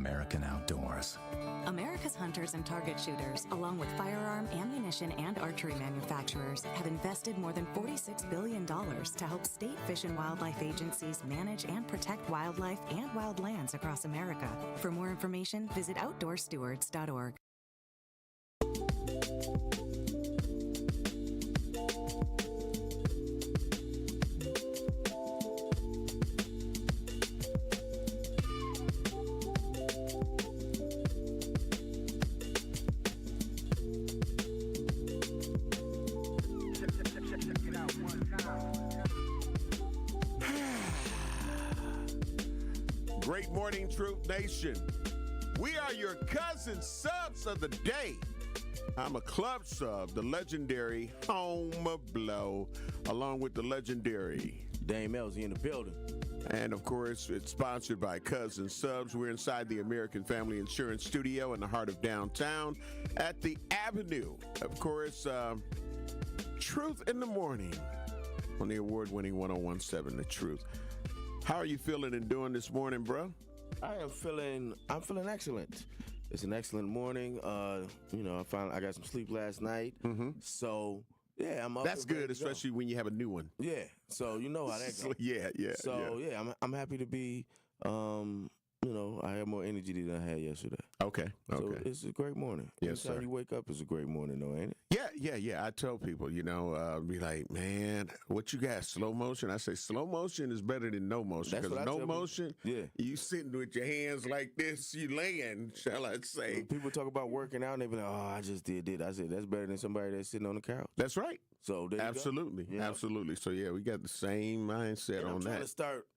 American outdoors. America's hunters and target shooters, along with firearm, ammunition, and archery manufacturers, have invested more than $46 billion to help state fish and wildlife agencies manage and protect wildlife and wildlands across America. For more information, visit outdoorstewards.org. Great morning, Truth Nation. We are your cousin subs of the day. I'm a club sub, the legendary Home Blow, along with the legendary Dame Elsie in the building. And, of course, it's sponsored by Cousin Subs. We're inside the American Family Insurance Studio in the heart of downtown at the Avenue. Of course, Truth in the Morning on the award-winning 101.7 The Truth. How are you feeling and doing this morning, bro? I'm feeling excellent. It's an excellent morning. I got some sleep last night. Mm-hmm. So, yeah, I'm up. That's good, especially when you have a new one. Yeah. So, you know how that goes. Yeah. So, I'm happy to be, I have more energy than I had yesterday. Okay. So it's a great morning. Yes, Anytime sir. you wake up, it's a great morning, though, ain't it? Yeah. I tell people, be like, man, what you got, slow motion? I say slow motion is better than no motion. Because no motion, you sitting with your hands like this, you laying, shall I say. When people talk about working out, and they be like, oh, I just did it. I said, that's better than somebody that's sitting on the couch. That's right. So there Absolutely. You go. Absolutely. So, yeah, we got the same mindset on that.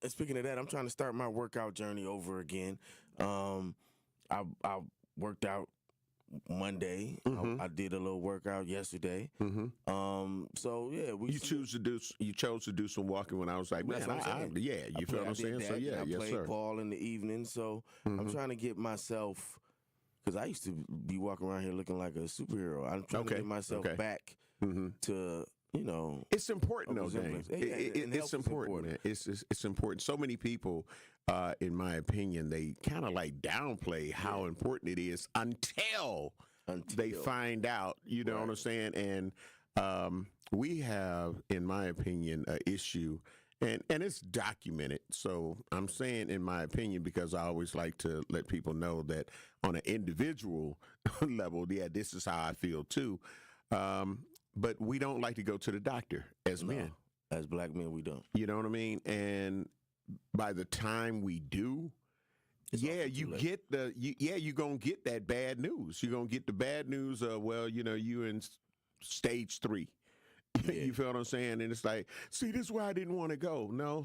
Speaking of that, I'm trying to start my workout journey over again. I worked out Monday. Mm-hmm. I did a little workout yesterday. Mm-hmm. You chose to do some walking when I was like, man, you feel what I'm saying? So yeah, I played ball in the evening. So I'm trying to get myself, because I used to be walking around here looking like a superhero. I'm trying to get myself back to. It's important though, Dane. It's important, man. It's important. So many people, in my opinion, they kind of like downplay how important it is until they find out. You know what I'm saying? And we have, in my opinion, an issue, and it's documented. So I'm saying, in my opinion, because I always like to let people know that on an individual level, this is how I feel too. But we don't like to go to the doctor as men. As black men, we don't. You know what I mean? And by the time we do, you're going to get that bad news. You're going to get the bad news of, you in stage 3. Yeah. You feel what I'm saying? And it's like, see, this is why I didn't want to go. No.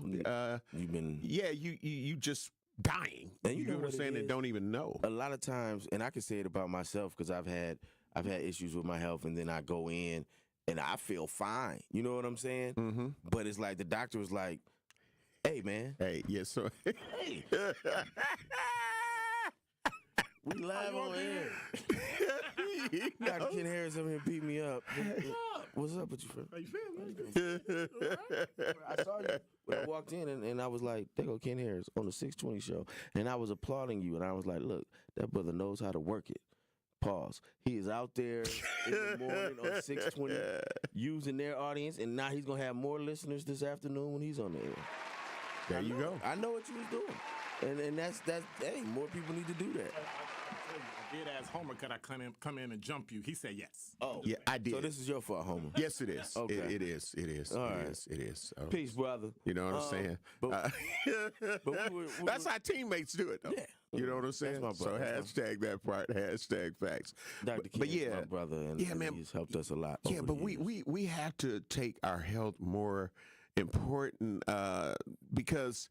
You just dying. And you know what I'm saying? And don't even know. A lot of times, and I can say it about myself because I've had issues with my health, and then I go in and I feel fine. You know what I'm saying? Mm-hmm. But it's like the doctor was like, hey, man. Hey, yes, sir. Hey. We live on air. Dr. Ken Harris over here beat me up. What's up with you, friend? How you feeling? I saw you when I walked in, and I was like, there go Ken Harris on the 620 show. And I was applauding you, and I was like, look, that brother knows how to work it. Pause. He is out there in the morning on 620 using their audience, and now he's going to have more listeners this afternoon when he's on the air. There you go. I know what you was doing. And that's hey, more people need to do that. I did ask Homer, could I come in and jump you? He said yes. Oh, yeah, I did. So this is your fault, Homer. Yes, it is. Okay. It is. All it right. is. It is. Peace, brother. You know what I'm saying? But that's how teammates do it, though. Yeah. You know what I'm saying? That's my brother. So hashtag that part. Hashtag facts. Dr. Ken is my brother, and man, he's helped us a lot. Yeah, but we have to take our health more important because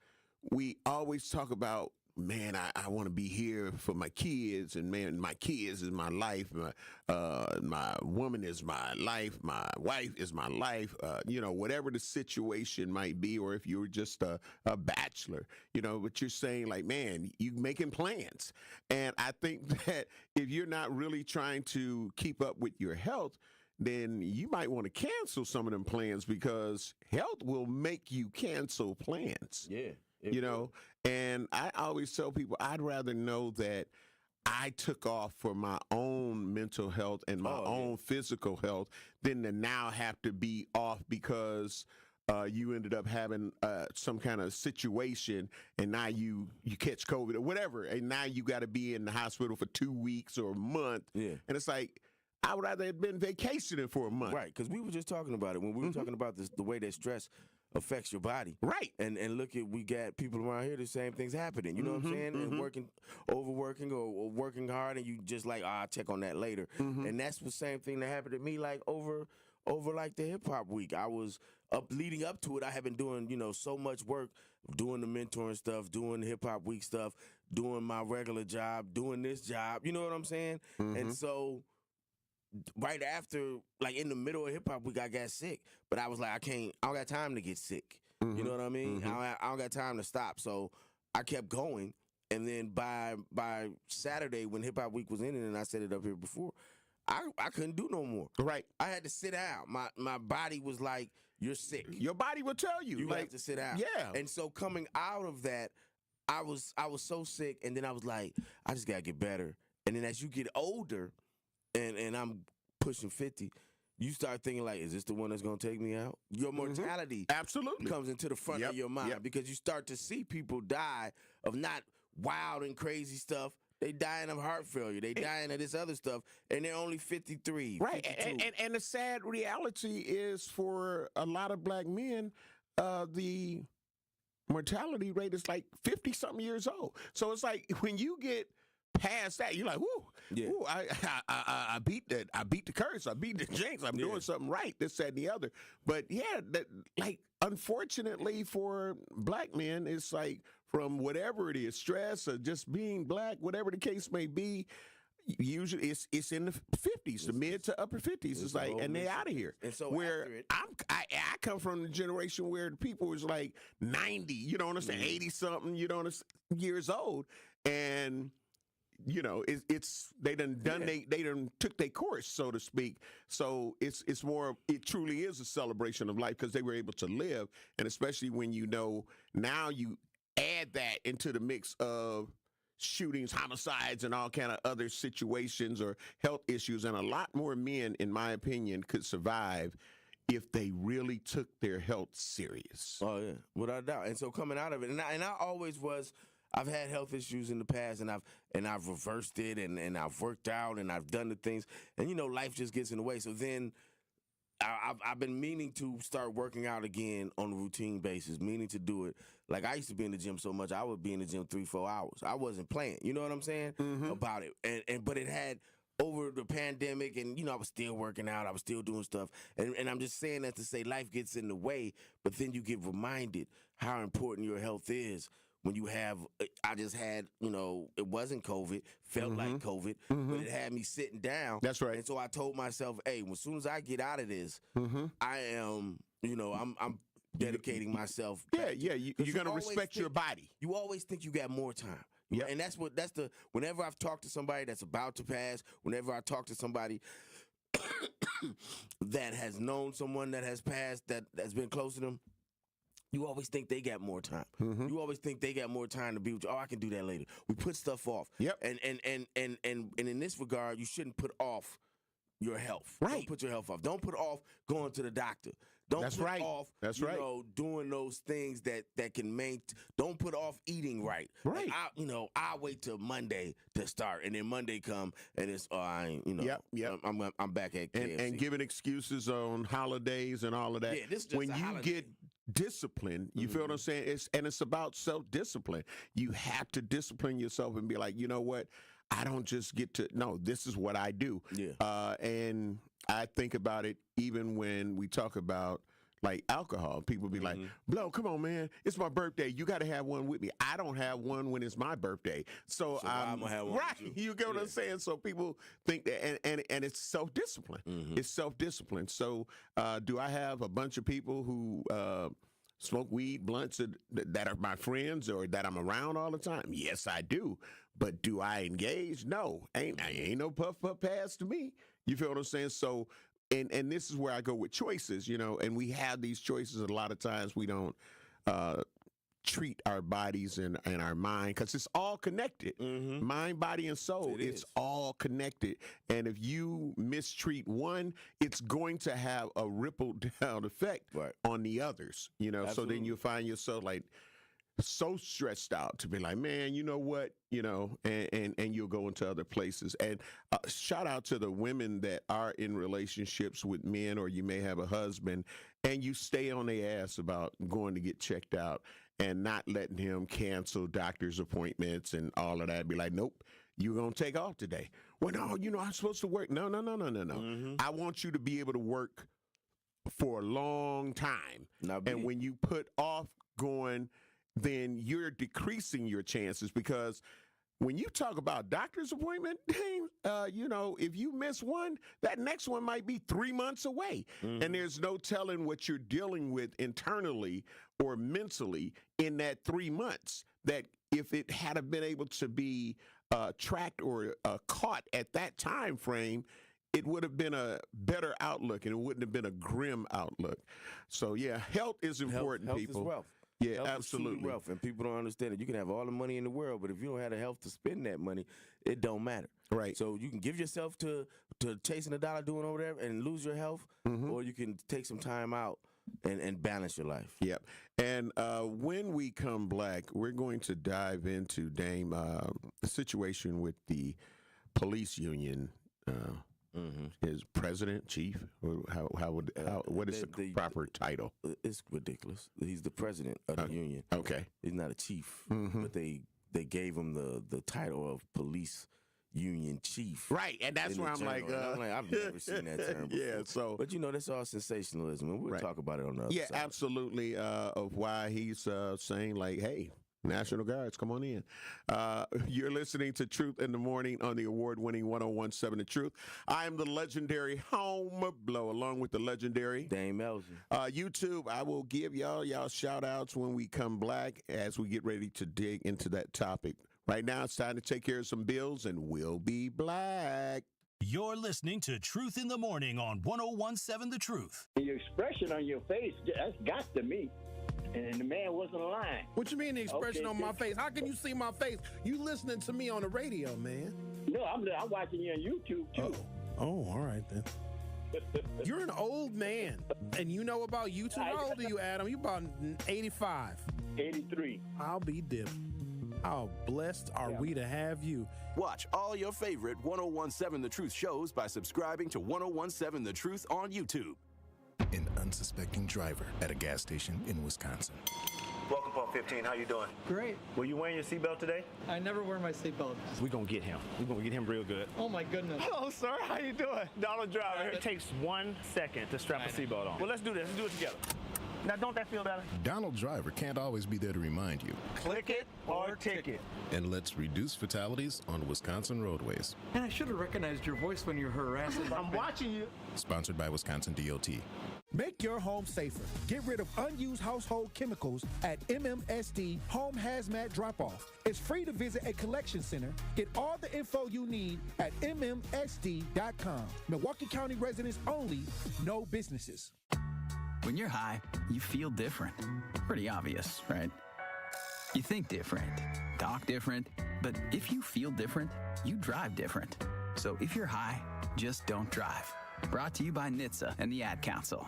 we always talk about, man, I want to be here for my kids, and man, my kids is my life. My woman is my life. My wife is my life. Whatever the situation might be, or if you're just a bachelor, but you're saying like, man, you making plans. And I think that if you're not really trying to keep up with your health, then you might want to cancel some of them plans, because health will make you cancel plans. Yeah. you know. And I always tell people I'd rather know that I took off for my own mental health and my own physical health than to now have to be off because you ended up having some kind of situation and now you catch COVID or whatever, and now you got to be in the hospital for 2 weeks or a month. Yeah. And it's like, I would rather have been vacationing for a month. Right, because we were just talking about it when we were talking about this, the way that stress affects your body. Right. And look at, we got people around here, the same things happening. You know what I'm saying? And overworking or working hard, and you just like, I'll check on that later. And that's the same thing that happened to me, like over like the hip hop week. I was leading up to it. I have been doing, so much work, doing the mentoring stuff, doing the hip hop week stuff, doing my regular job, doing this job. You know what I'm saying? And so right after, like in the middle of hip hop week, I got sick. But I was like, I don't got time to get sick. You know what I mean? I don't got time to stop. So I kept going. And then by Saturday, when hip hop week was ending, and I said it up here before, I couldn't do no more. Right. I had to sit down. My body was like, you're sick. Your body will tell you. You have to sit down. Yeah. And so coming out of that, I was so sick, and then I was like, I just gotta get better. And then as you get older, and I'm pushing 50, you start thinking like, is this the one that's gonna take me out? Your mortality absolutely comes into the front of your mind because you start to see people die of not wild and crazy stuff. They dying of heart failure. They dying of this other stuff, and they're only 53. Right, 52. and the sad reality is for a lot of black men, the mortality rate is like 50-something years old. So it's like when you get past that, you're like, whoo, whoo, I beat that. I beat the curse. I beat the jinx. I'm doing something right, this, that, and the other. But yeah, that, like, unfortunately for black men, it's like from whatever it is, stress or just being black, whatever the case may be, usually it's in the 50s, the mid to upper 50s. It's like, and they out of here. And so where I come from the generation where the people was like 90, you know what I'm saying, 80 something, you know what I'm saying, years old, and it's they done they done took their course, so to speak. So it's more, it truly is a celebration of life because they were able to live, and especially when now you add that into the mix of shootings, homicides, and all kind of other situations or health issues, and a lot more men, in my opinion, could survive if they really took their health serious. Oh yeah, without a doubt. And so coming out of it, and I always was. I've had health issues in the past, and I've reversed it, and I've worked out, and I've done the things, and life just gets in the way. So then I've been meaning to start working out again on a routine basis, meaning to do it. Like I used to be in the gym so much, I would be in the gym 3-4 hours. I wasn't playing, you know what I'm saying, about it. But it had, over the pandemic, and I was still working out, I was still doing stuff, and I'm just saying that to say life gets in the way, but then you get reminded how important your health is. When you have, I just had, it wasn't COVID, felt like COVID, but it had me sitting down. That's right. And so I told myself, hey, as soon as I get out of this, I am, I'm dedicating myself. Yeah, you're going to respect your body. You always think you got more time. Yeah. And whenever I've talked to somebody that's about to pass, whenever I talk to somebody that has known someone that has passed, that's been close to them, you always think they got more time. You always think they got more time to be with you. Oh, I can do that later. We put stuff off. Yep. And in this regard, you shouldn't put off your health. Right. Don't put your health off. Don't put off going to the doctor. Don't put off doing those things that can don't put off eating right. Right. Like I wait till Monday to start, and then Monday come and it's I'm back at KFC. And giving excuses on holidays and all of that. Yeah, this is just when a you holiday. get discipline, you feel what I'm saying? It's about self-discipline. You have to discipline yourself and be like, you know what? I don't just get to, no, this is what I do. Yeah. And I think about it even when we talk about like alcohol. People be like, Blow, come on, man. It's my birthday. You got to have one with me. I don't have one when it's my birthday. So I'm going to have one. Right. You get what I'm saying? So people think that, and it's self-discipline. It's self-discipline. So do I have a bunch of people who smoke weed, blunts that are my friends or that I'm around all the time? Yes, I do. But do I engage? No. Ain't no puff pass to me. You feel what I'm saying? So, and this is where I go with choices, and we have these choices. A lot of times we don't treat our bodies and our mind, because it's all connected. Mind, body, and soul. It's all connected. And if you mistreat one, it's going to have a ripple down effect on the others. You know, Absolutely. so then you find yourself like so stressed out to be like, man, you know what, you know, and you'll go into other places. And shout out to the women that are in relationships with men, or you may have a husband and you stay on their ass about going to get checked out and not letting him cancel doctor's appointments and all of that. Be like, nope, you're going to take off today. Well, no, you know, I'm supposed to work. No. I want you to be able to work for a long time. And when you put off going, then you're decreasing your chances, because when you talk about doctor's appointment, you know, if you miss one, that next one might be 3 months away. And there's no telling what you're dealing with internally or mentally in that 3 months, that if it had been able to be tracked or caught at that time frame, it would have been a better outlook, and it wouldn't have been a grim outlook. So, yeah, health is important, health people. Is wealth. Yeah, health absolutely. Is true wealth, and people don't understand it. You can have all the money in the world, but if you don't have the health to spend that money, it don't matter. Right. So you can give yourself to chasing a dollar, doing over there, and lose your health, or you can take some time out and balance your life. Yep. And when we come back, we're going to dive into, Dame, the situation with the police union. Is president, chief, or what is the proper title? It's ridiculous. He's the president of the union. Okay. He's not a chief, but they gave him the title of police union chief. Right, and that's where I'm like, I've never seen that term before. Yeah, so. But, you know, that's all sensationalism, and we'll talk about it on the other side. Yeah, absolutely, of why he's saying, like, hey, National Guards, come on in. You're listening to Truth in the Morning on the award-winning 101.7 The Truth. I am the legendary Home Blow, along with the legendary Dame Elgin. YouTube, I will give y'all shout-outs when we come back as we get ready to dig into that topic. Right now, it's time to take care of some bills, and we'll be black. You're listening to Truth in the Morning on 101.7 The Truth. Your expression on your face, that's got to me. And the man wasn't lying. What you mean the expression on my face? How can you see my face? You listening to me on the radio, man. No, I'm watching you on YouTube, too. Oh, all right, then. You're an old man, and you know about YouTube. How old are you, Adam? You about 85. 83. I'll be dipped. How blessed are we to have you? Watch all your favorite 101.7 The Truth shows by subscribing to 101.7 The Truth on YouTube. An unsuspecting driver at a gas station in Wisconsin. Welcome, Pump 15. How you doing? Great. Were you wearing your seatbelt today? I never wear my seatbelt. We're going to get him. We're going to get him real good. Oh, my goodness. Hello, sir. How you doing? Donald Driver. It takes 1 second to strap a seatbelt on. Well, let's do this. Let's do it together. Now, don't that feel better? Donald Driver can't always be there to remind you. Click it or ticket. And let's reduce fatalities on Wisconsin roadways. And I should have recognized your voice when you were harassing I'm watching you. Sponsored by Wisconsin DOT. Make your home safer. Get rid of unused household chemicals at MMSD Home Hazmat Drop-Off. It's free to visit a collection center. Get all the info you need at MMSD.com. Milwaukee County residents only, no businesses. When you're high, you feel different. Pretty obvious, right? You think different, talk different, but if you feel different, you drive different. So if you're high, just don't drive. Brought to you by NHTSA and the Ad Council.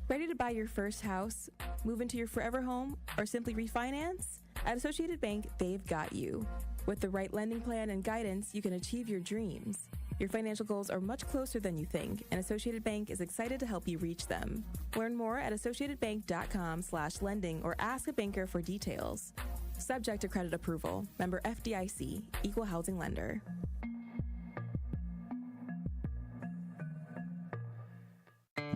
Ready to buy your first house, move into your forever home, or simply refinance? At Associated Bank, they've got you. With the right lending plan and guidance, you can achieve your dreams. Your financial goals are much closer than you think, and Associated Bank is excited to help you reach them. Learn more at associatedbank.com/lending or ask a banker for details. Subject to credit approval. Member FDIC. Equal housing lender.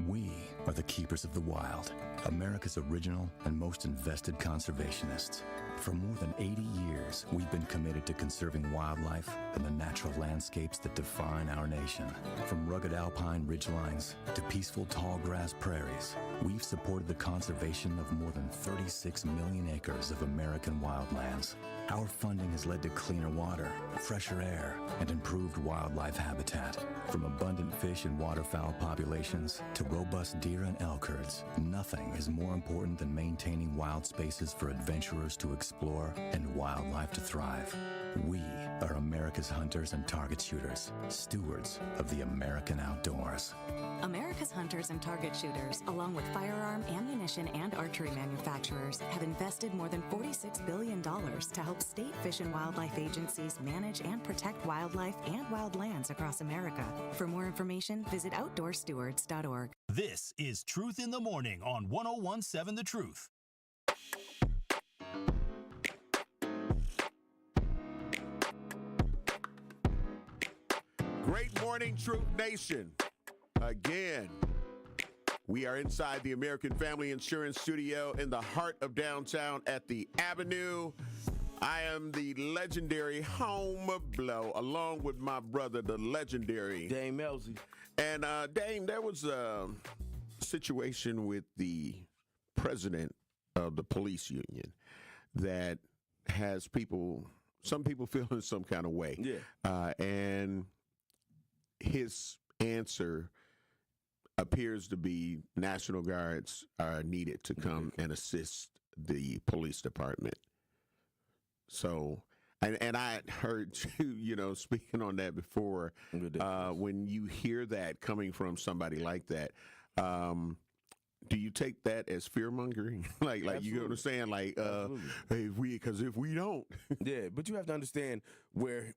We are the keepers of the wild, America's original and most invested conservationists. For more than 80 years, we've been committed to conserving wildlife and the natural landscapes that define our nation. From rugged alpine ridgelines to peaceful tall grass prairies, we've supported the conservation of more than 36 million acres of American wildlands. Our funding has led to cleaner water, fresher air, and improved wildlife habitat. From abundant fish and waterfowl populations to robust deer deer and elk herds, nothing is more important than maintaining wild spaces for adventurers to explore and wildlife to thrive. We are America's hunters and target shooters, stewards of the American outdoors. America's hunters and target shooters, along with firearm, ammunition, and archery manufacturers, have invested more than $46 billion to help state fish and wildlife agencies manage and protect wildlife and wildlands across America. For more information, visit outdoorstewards.org. This is Truth in the Morning on 1017 The Truth. Great morning, Truth Nation. Again, we are inside the American Family Insurance Studio in the heart of downtown at the Avenue. I am the legendary Home Blow, along with my brother, the legendary Dame Melzy. And Dame, there was a situation with the president of the police union that has some people feeling some kind of way. Yeah. And his answer appears to be National Guards are needed to come and assist the police department. So, and I heard you, speaking on that before, when you hear that coming from somebody like that, do you take that as fear mongering? like you know what I'm saying? Like, hey, if we don't. Yeah, but you have to understand where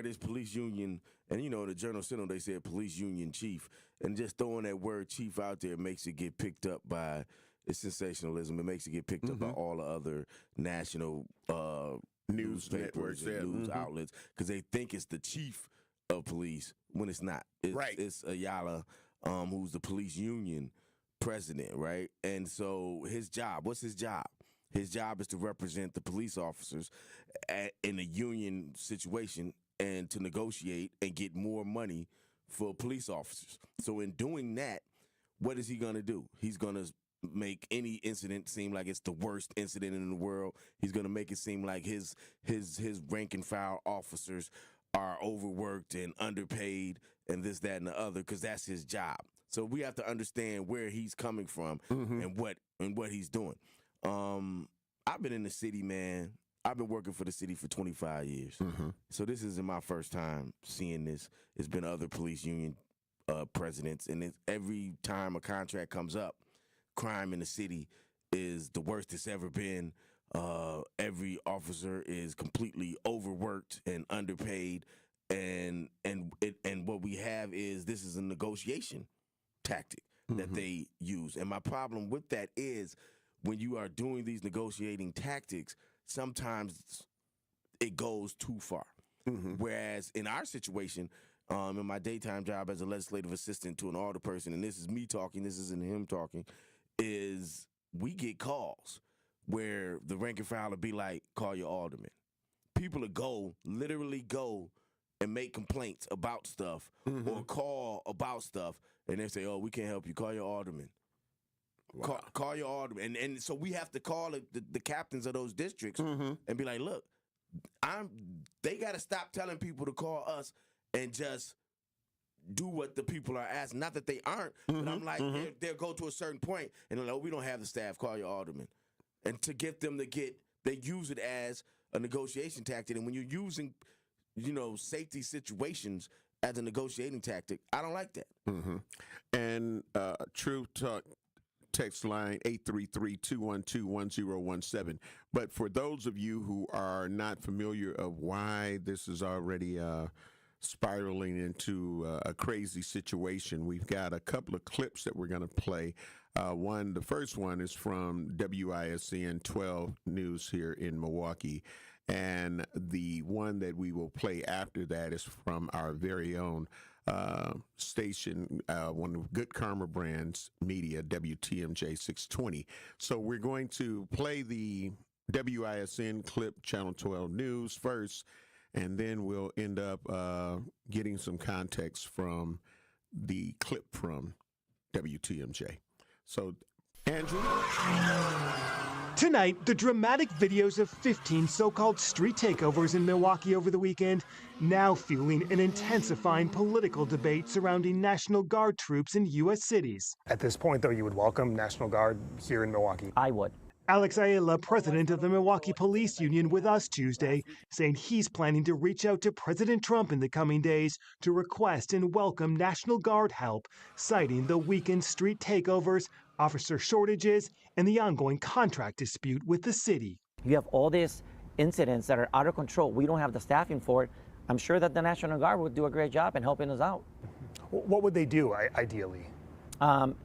this police union, and the Journal Sentinel, they said police union chief, and just throwing that word chief out there makes it get picked up by it's sensationalism. It makes it get picked up by all the other national news networks, news outlets, because they think it's the chief of police when it's not. It's Ayala, who's the police union president, right? And so what's his job? His job is to represent the police officers in a union situation and to negotiate and get more money for police officers. So in doing that, what is he going to do? He's going to make any incident seem like it's the worst incident in the world. He's going to make it seem like his rank and file officers are overworked and underpaid and this, that, and the other, because that's his job. So we have to understand where he's coming from and what he's doing. I've been in the city, man. I've been working for the city for 25 years. So this isn't my first time seeing this. It's been other police union presidents, and every time a contract comes up, crime in the city is the worst it's ever been. Every officer is completely overworked and underpaid, and what we have is this is a negotiation tactic that they use. And my problem with that is when you are doing these negotiating tactics, sometimes it goes too far. Whereas in our situation, in my daytime job as a legislative assistant to an alderperson, and this is me talking, this isn't him talking, is we get calls where the rank and file will be like, call your alderman. People will literally go and make complaints about stuff or call about stuff, and they say, oh, we can't help you. Call your alderman. Wow. Call your alderman. And so we have to call the captains of those districts and be like, look, they got to stop telling people to call us and just do what the people are asking. Not that they aren't, but I'm like, they'll go to a certain point and they're like, oh, we don't have the staff. Call your alderman. And to get them they use it as a negotiation tactic. And when you're using, safety situations as a negotiating tactic, I don't like that. And Truth Talk text line 833-212-1017. But for those of you who are not familiar of why this is already spiraling into a crazy situation, we've got a couple of clips that we're going to play. The first one is from WISN 12 News here in Milwaukee. And the one that we will play after that is from our very own station, one of Good Karma Brands Media, WTMJ 620. So we're going to play the WISN clip, Channel 12 News first, and then we'll end up getting some context from the clip from WTMJ. So, Andrew? Tonight, the dramatic videos of 15 so-called street takeovers in Milwaukee over the weekend, now fueling an intensifying political debate surrounding National Guard troops in U.S. cities. At this point, though, you would welcome National Guard here in Milwaukee? I would. Alex Ayala, president of the Milwaukee Police Union, with us Tuesday, saying he's planning to reach out to President Trump in the coming days to request and welcome National Guard help, citing the weekend street takeovers, officer shortages, and the ongoing contract dispute with the city. You have all these incidents that are out of control. We don't have the staffing for it. I'm sure that the National Guard would do a great job in helping us out. What would they do, ideally?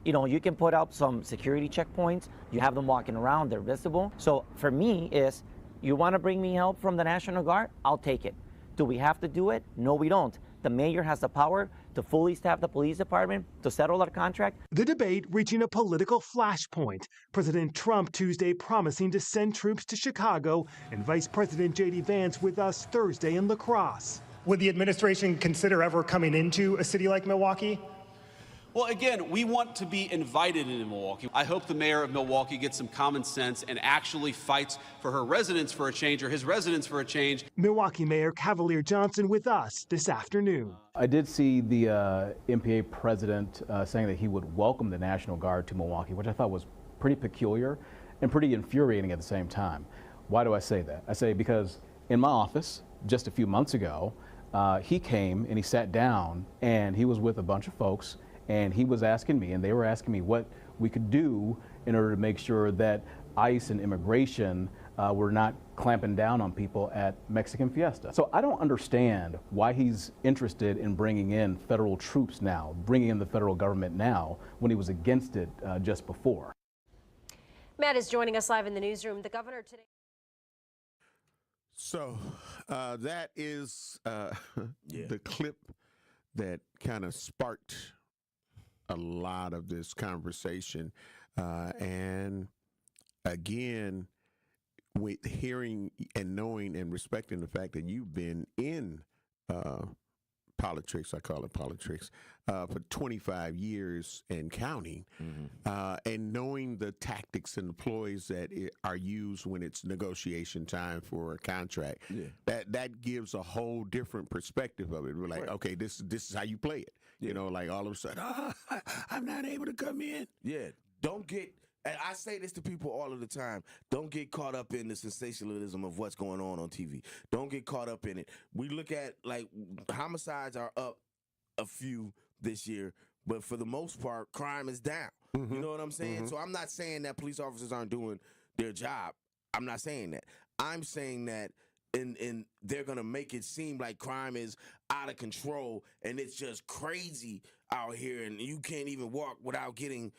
You can put up some security checkpoints. You have them walking around, they're visible. So for me is, you want to bring me help from the National Guard? I'll take it. Do we have to do it? No, we don't. The mayor has the power to fully staff the police department, to settle that contract. The debate reaching a political flashpoint. President Trump Tuesday promising to send troops to Chicago, and Vice President J.D. Vance with us Thursday in La Crosse. Would the administration consider ever coming into a city like Milwaukee? Well, again, we want to be invited into Milwaukee. I hope the mayor of Milwaukee gets some common sense and actually fights for her residents for a change, or his residents for a change. Milwaukee Mayor Cavalier Johnson with us this afternoon. I did see the MPA president saying that he would welcome the National Guard to Milwaukee, which I thought was pretty peculiar and pretty infuriating at the same time. Why do I say that? I say because in my office just a few months ago, he came and he sat down and he was with a bunch of folks, and he was asking me, and they were asking me what we could do in order to make sure that ICE and immigration were not clamping down on people at Mexican Fiesta. So I don't understand why he's interested in bringing in federal troops now, bringing in the federal government now, when he was against it just before. Matt is joining us live in the newsroom. The governor today. So that is the clip that kind of sparked a lot of this conversation. And again, with hearing and knowing and respecting the fact that you've been in politics, I call it politics, for 25 years and counting, and knowing the tactics and the ploys that are used when it's negotiation time for a contract, that gives a whole different perspective of it. We're like, okay, this is how you play it. You know, like all of a sudden, I'm not able to come in. Yeah, don't get, and I say this to people all of the time, don't get caught up in the sensationalism of what's going on TV. Don't get caught up in it. We look at, like, homicides are up a few this year, but for the most part, crime is down. You know what I'm saying? So I'm not saying that police officers aren't doing their job. I'm not saying that. I'm saying that and they're going to make it seem like crime is out of control and it's just crazy out here, and you can't even walk without getting,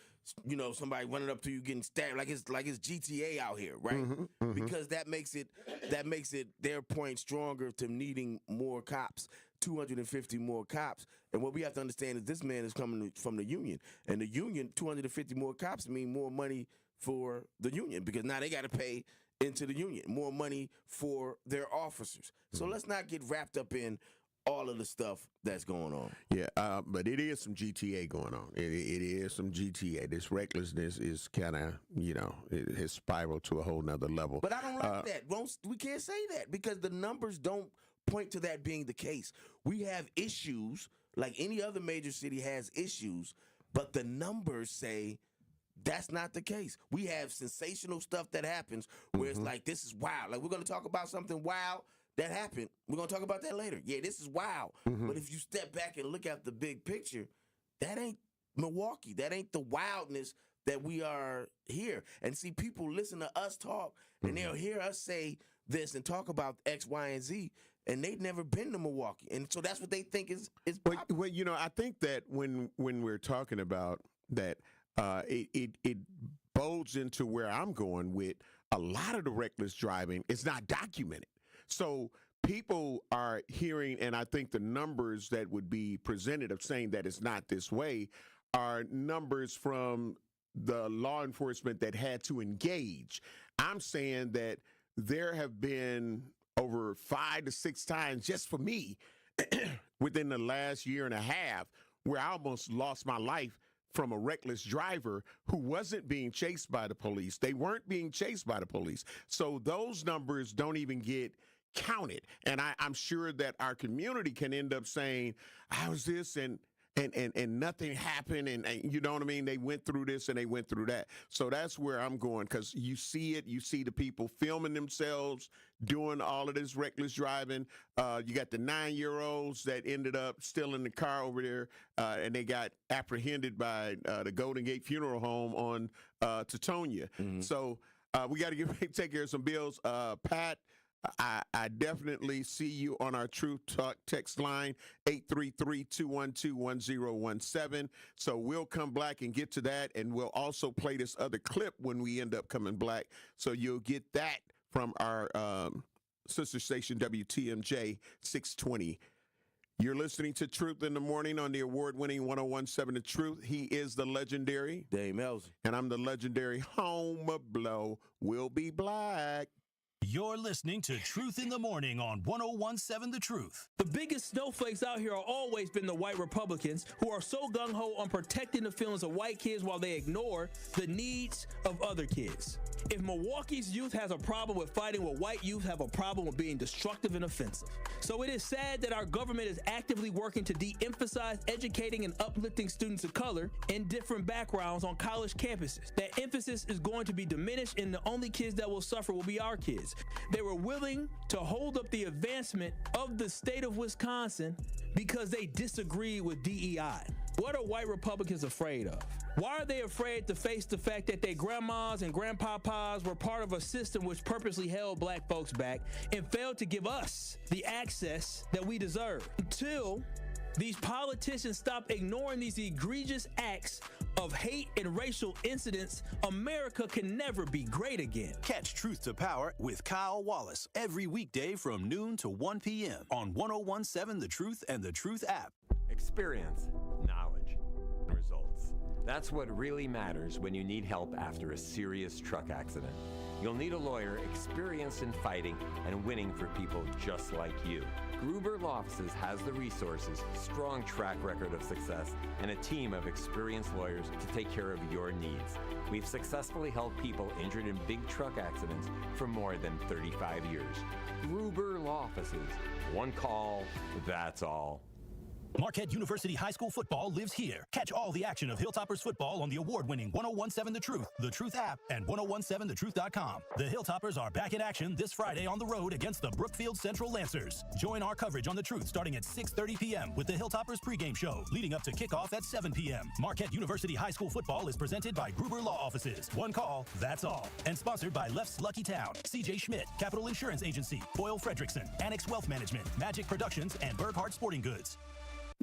somebody running up to you getting stabbed, like it's GTA out here, right? Because that makes it their point stronger to needing more cops, 250 more cops. And what we have to understand is this man is coming from the union, and the union, 250 more cops mean more money for the union, because now they got to pay into the union, more money for their officers. So let's not get wrapped up in all of the stuff that's going on. Yeah, but it is some GTA going on. It is some GTA. This recklessness is kind of, it has spiraled to a whole nother level. But I don't like that. We can't say that because the numbers don't point to that being the case. We have issues, like any other major city has issues, but the numbers say that's not the case. We have sensational stuff that happens where it's like, this is wild. Like, we're going to talk about something wild that happened. We're going to talk about that later. Yeah, this is wild. But if you step back and look at the big picture, that ain't Milwaukee. That ain't the wildness that we are here. And see, people listen to us talk, and they'll hear us say this and talk about X, Y, and Z, and they've never been to Milwaukee. And so that's what they think is Well, I think that when we're talking about that, it bodes into where I'm going with a lot of the reckless driving. It's not documented. So people are hearing, and I think the numbers that would be presented of saying that it's not this way are numbers from the law enforcement that had to engage. I'm saying that there have been over 5 to 6 times, just for me, within the last year and a half, where I almost lost my life from a reckless driver who wasn't being chased by the police. They weren't being chased by the police. So those numbers don't even get counted. And I'm sure that our community can end up saying, how's this? And nothing happened. And you know what I mean? They went through this and they went through that. So that's where I'm going, because you see it. You see the people filming themselves doing all of this reckless driving. You got the 9-year-olds that ended up still in the car over there, and they got apprehended by the Golden Gate Funeral Home on Teutonia. So we got to take care of some bills. Pat, I definitely see you on our Truth Talk text line, 833-212-1017. So we'll come back and get to that, and we'll also play this other clip when we end up coming back. So you'll get that from our sister station, WTMJ 620. You're listening to Truth in the Morning on the award-winning 1017 The Truth. He is the legendary Dave Melzy. And I'm the legendary Homer Blow. We'll be black. You're listening to Truth in the Morning on 1017 The Truth. The biggest snowflakes out here are always been the white Republicans, who are so gung-ho on protecting the feelings of white kids while they ignore the needs of other kids. If Milwaukee's youth has a problem with fighting, well, white youth have a problem with being destructive and offensive. So it is sad that our government is actively working to de-emphasize educating and uplifting students of color in different backgrounds on college campuses. That emphasis is going to be diminished, and the only kids that will suffer will be our kids. They were willing to hold up the advancement of the state of Wisconsin because they disagree with DEI. What are white Republicans afraid of? Why are they afraid to face the fact that their grandmas and grandpapas were part of a system which purposely held black folks back and failed to give us the access that we deserve? Until these politicians stop ignoring these egregious acts of hate and racial incidents, America can never be great again. Catch Truth to Power with Kyle Wallace every weekday from noon to 1 p.m. on 1017 The Truth and The Truth app. Experience, knowledge, results. That's what really matters when you need help after a serious truck accident. You'll need a lawyer experienced in fighting and winning for people just like you. Gruber Law Offices has the resources, strong track record of success, and a team of experienced lawyers to take care of your needs. We've successfully helped people injured in big truck accidents for more than 35 years. Gruber Law Offices. One call, that's all. Marquette University High School football lives here. Catch all the action of Hilltoppers football on the award-winning 1017 The Truth app, and 1017thetruth.com. The Hilltoppers are back in action this Friday on the road against the Brookfield Central Lancers. Join our coverage on The Truth starting at 6:30 p.m. with the Hilltoppers pregame show, leading up to kickoff at 7 p.m. Marquette University High School football is presented by Gruber Law Offices. One call, that's all. And sponsored by Left's Lucky Town, CJ Schmidt, Capital Insurance Agency, Boyle Fredrickson, Annex Wealth Management, Magic Productions, and Burghardt Sporting Goods.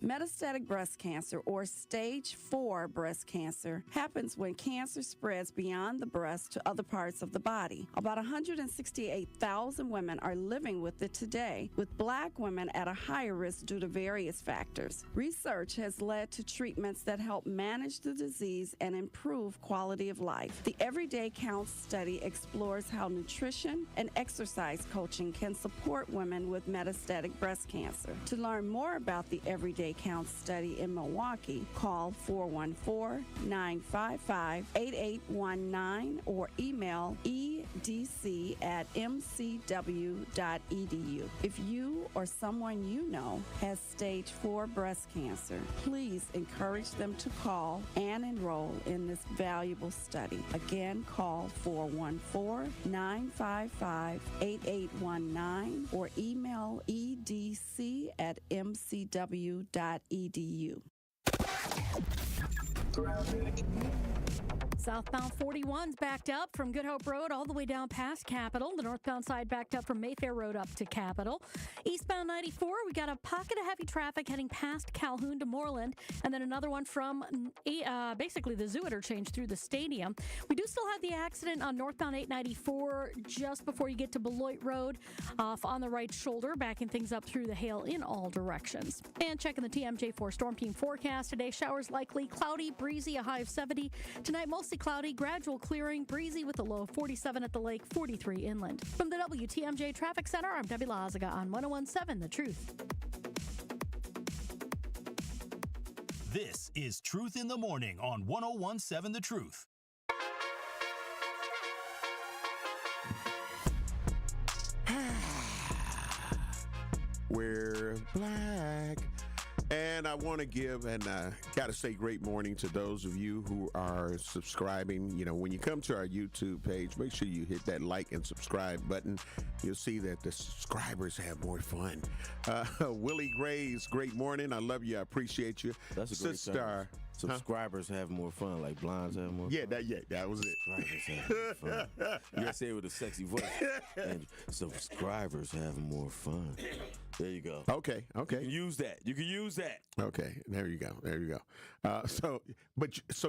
Metastatic breast cancer, or stage 4 breast cancer, happens when cancer spreads beyond the breast to other parts of the body. About 168,000 women are living with it today, with Black women at a higher risk due to various factors. Research has led to treatments that help manage the disease and improve quality of life. The Everyday Counts study explores how nutrition and exercise coaching can support women with metastatic breast cancer. To learn more about the Everyday Counts study in Milwaukee, call 414-955-8819 or email edc@mcw.edu. If you or someone you know has stage 4 breast cancer, please encourage them to call and enroll in this valuable study. Again, call 414-955-8819 or email edc@mcw.edu. Southbound 41's backed up from Good Hope Road all the way down past Capitol. The northbound side backed up from Mayfair Road up to Capitol. Eastbound 94, we got a pocket of heavy traffic heading past Calhoun to Moreland, and then another one from basically the Zoo interchange through the stadium. We do still have the accident on northbound 894 just before you get to Beloit Road off on the right shoulder, backing things up through the hail in all directions. And checking the TMJ4 Storm Team forecast today, showers likely, cloudy, breezy, a high of 70. Tonight, mostly cloudy, gradual clearing, breezy with a low of 47 at the lake, 43 inland. From the WTMJ Traffic Center, I'm Debbie Lazaga on 1017 The Truth. This is Truth in the Morning on 101.7 The Truth. We're black. And I want to give and got to say great morning to those of you who are subscribing. You know, when you come to our YouTube page, make sure you hit that like and subscribe button. You'll see that the subscribers have more fun. Willie Grays, great morning. I love you. I appreciate you. That's a great Star. Subscribers have more fun, like blinds have more fun. That was it. Subscribers have more fun. You gotta say it with a sexy voice. And subscribers have more fun. There you go. Okay. You can use that. Okay, there you go. So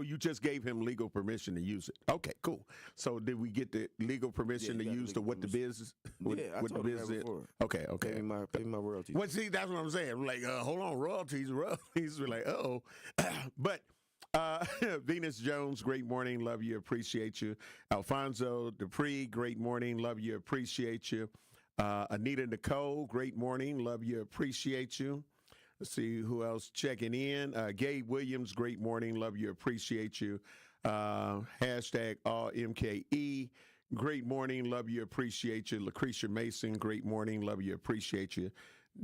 you just gave him legal permission to use it. Okay, cool. So did we get the legal permission to use what the business? I told him that before. Okay. Pay me my royalties. Well, see, that's what I'm saying. I'm like, hold on, royalties. We're like, uh-oh. But Venus Jones, great morning. Love you. Appreciate you. Alfonso Dupree, great morning. Love you. Appreciate you. Anita Nicole, great morning. Love you. Appreciate you. Let's see who else checking in. Gabe Williams, great morning. Love you. Appreciate you. Hashtag all MKE. Great morning. Love you. Appreciate you. Lucretia Mason, great morning. Love you. Appreciate you.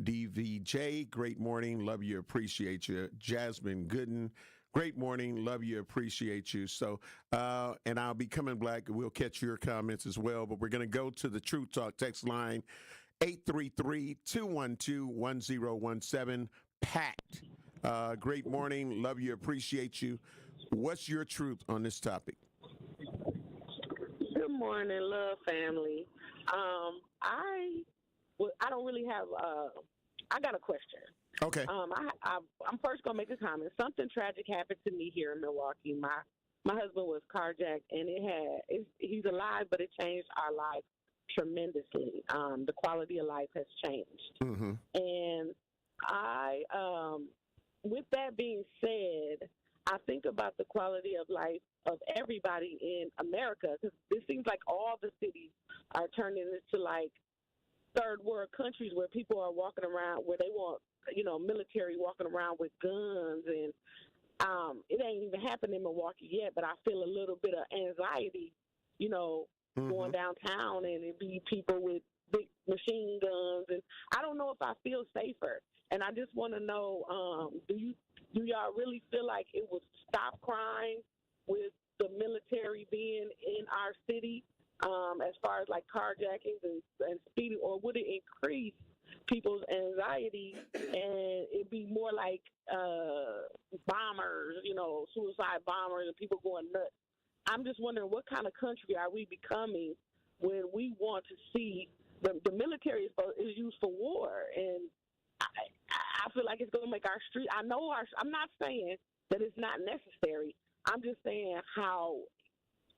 DVJ, great morning. Love you. Appreciate you. Jasmine Gooden, great morning. Love you. Appreciate you. So, and I'll be coming back. We'll catch your comments as well. But we're going to go to the Truth Talk text line, 833-212-1017. Pat, great morning. Love you. Appreciate you. What's your truth on this topic? Good morning, love family. I don't really have. I got a question. Okay. I'm first gonna make a comment. Something tragic happened to me here in Milwaukee. My husband was carjacked, and he's alive, but it changed our life tremendously. The quality of life has changed, and with that being said, I think about the quality of life of everybody in America, because it seems like all the cities are turning into like third world countries where people are walking around, where they want, military walking around with guns, and it ain't even happened in Milwaukee yet, but I feel a little bit of anxiety, going downtown, and it be people with big machine guns, and I don't know if I feel safer. And I just want to know, do y'all really feel like it would stop crime with the military being in our city, as far as like carjackings and speeding, or would it increase people's anxiety and it'd be more like bombers, suicide bombers and people going nuts? I'm just wondering, what kind of country are we becoming when we want to see the military is used for war? And I feel like it's going to make our street. I'm not saying that it's not necessary. I'm just saying how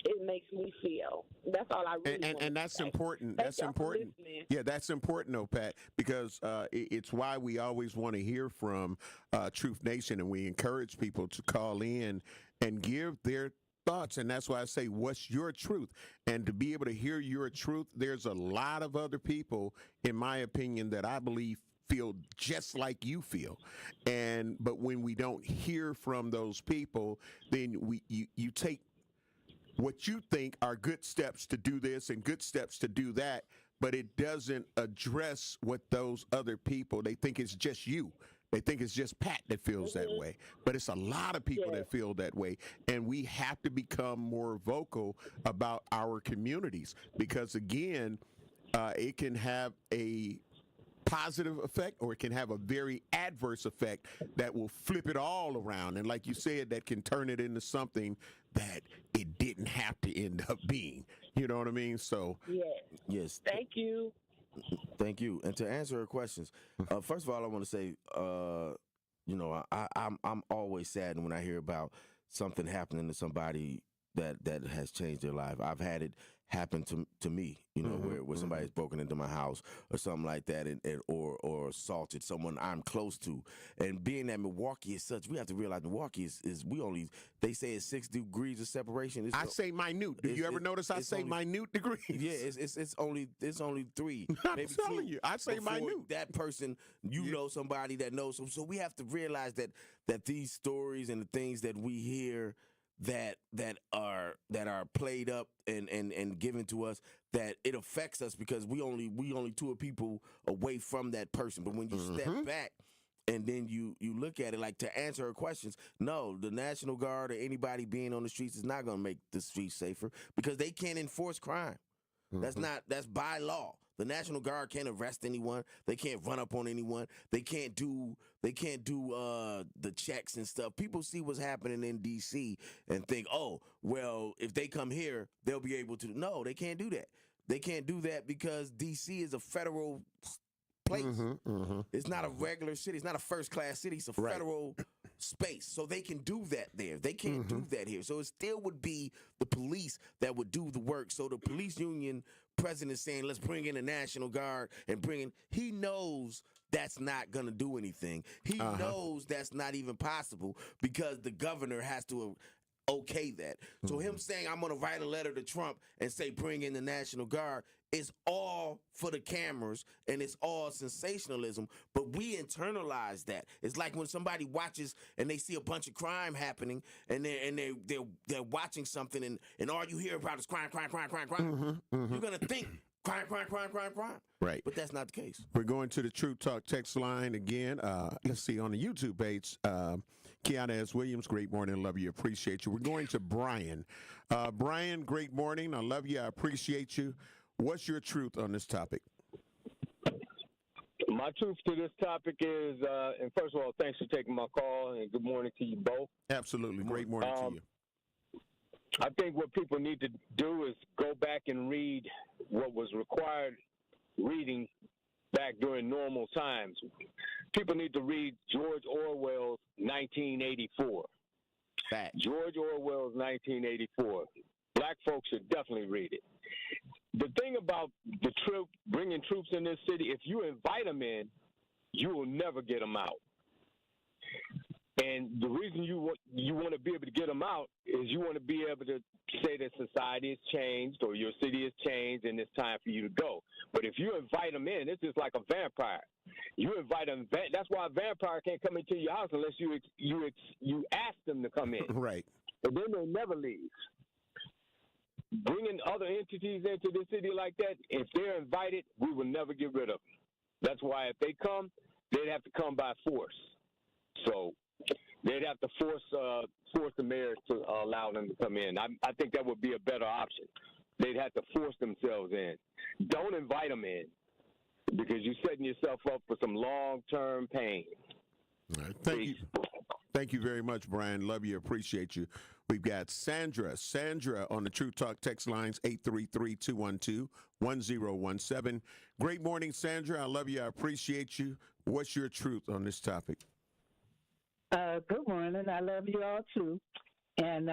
it makes me feel. That's all I really want and that's to say. important. Thank That's y'all for important. listening. Yeah, that's important, though, Pat, because it's why we always want to hear from Truth Nation, and we encourage people to call in and give their thoughts. And that's why I say, what's your truth? And to be able to hear your truth, there's a lot of other people, in my opinion, that I believe feel just like you feel. But when we don't hear from those people, then you take what you think are good steps to do this and good steps to do that, but it doesn't address what those other people, they think it's just you. They think it's just Pat that feels that way, but it's a lot of people that feel that way. And we have to become more vocal about our communities, because again, it can have a positive effect, or it can have a very adverse effect that will flip it all around. And like you said, that can turn it into something that it didn't have to end up being. You know what I mean? So yes. Thank you. Thank you. And to answer her questions, first of all, I want to say, I'm always saddened when I hear about something happening to somebody that has changed their life. I've had it happen to me, you know, where somebody's broken into my house or something like that, or assaulted someone I'm close to. And being that Milwaukee is such, we have to realize Milwaukee is they say it's 6 degrees of separation. I say minute. Do you ever notice I say minute degrees? Yeah, it's only 3. I'm maybe telling 2 you, I say before minute. that person, know somebody that knows them. So we have to realize that these stories and the things that we hear that are played up and given to us, that it affects us because we only 2 people away from that person. But when you step back and then you look at it, like, to answer her questions, no, the National Guard or anybody being on the streets is not going to make the streets safer because they can't enforce crime. That's by law. The National Guard can't arrest anyone. They can't run up on anyone. They can't do the checks and stuff. People see what's happening in D.C. and think, oh, well, if they come here, they'll be able to. No, they can't do that. They can't do that because D.C. is a federal place. It's not a regular city. It's not a first-class city. It's a federal space. So they can do that there. They can't do that here. So it still would be the police that would do the work. So the police union president is saying, let's bring in the National Guard and he knows that's not going to do anything. He knows that's not even possible because the governor has to okay that. So him saying, I'm going to write a letter to Trump and say, bring in the National Guard, is all for the cameras and it's all sensationalism, but we internalize that. It's like when somebody watches and they see a bunch of crime happening and they're watching something and all you hear about is crime. You're going to think crime. Right. But that's not the case. We're going to the True Talk text line again. Let's see, on the YouTube page, Kiana S. Williams, great morning. Love you. Appreciate you. We're going to Brian. Brian, great morning. I love you. I appreciate you. What's your truth on this topic? My truth to this topic is, and first of all, thanks for taking my call, and good morning to you both. Absolutely. Great morning to you. I think what people need to do is go back and read what was required reading back during normal times. People need to read George Orwell's 1984. Fact. George Orwell's 1984. Black folks should definitely read it. The thing about bringing troops in this city, if you invite them in, you will never get them out. And the reason you want to be able to get them out is you want to be able to say that society has changed or your city has changed and it's time for you to go. But if you invite them in, it's just like a vampire. You invite them. That's why a vampire can't come into your house unless you ask them to come in. Right. And then they'll never leave. Bringing other entities into the city like that, if they're invited, we will never get rid of them. That's why if they come, they'd have to come by force. So they'd have to force the mayors to allow them to come in. I think that would be a better option. They'd have to force themselves in. Don't invite them in because you're setting yourself up for some long-term pain. All right. Thank you. Thank you very much, Brian. Love you. Appreciate you. We've got Sandra. Sandra on the True Talk text lines, 833-212-1017. Great morning, Sandra. I love you. I appreciate you. What's your truth on this topic? Good morning. I love you all, too. And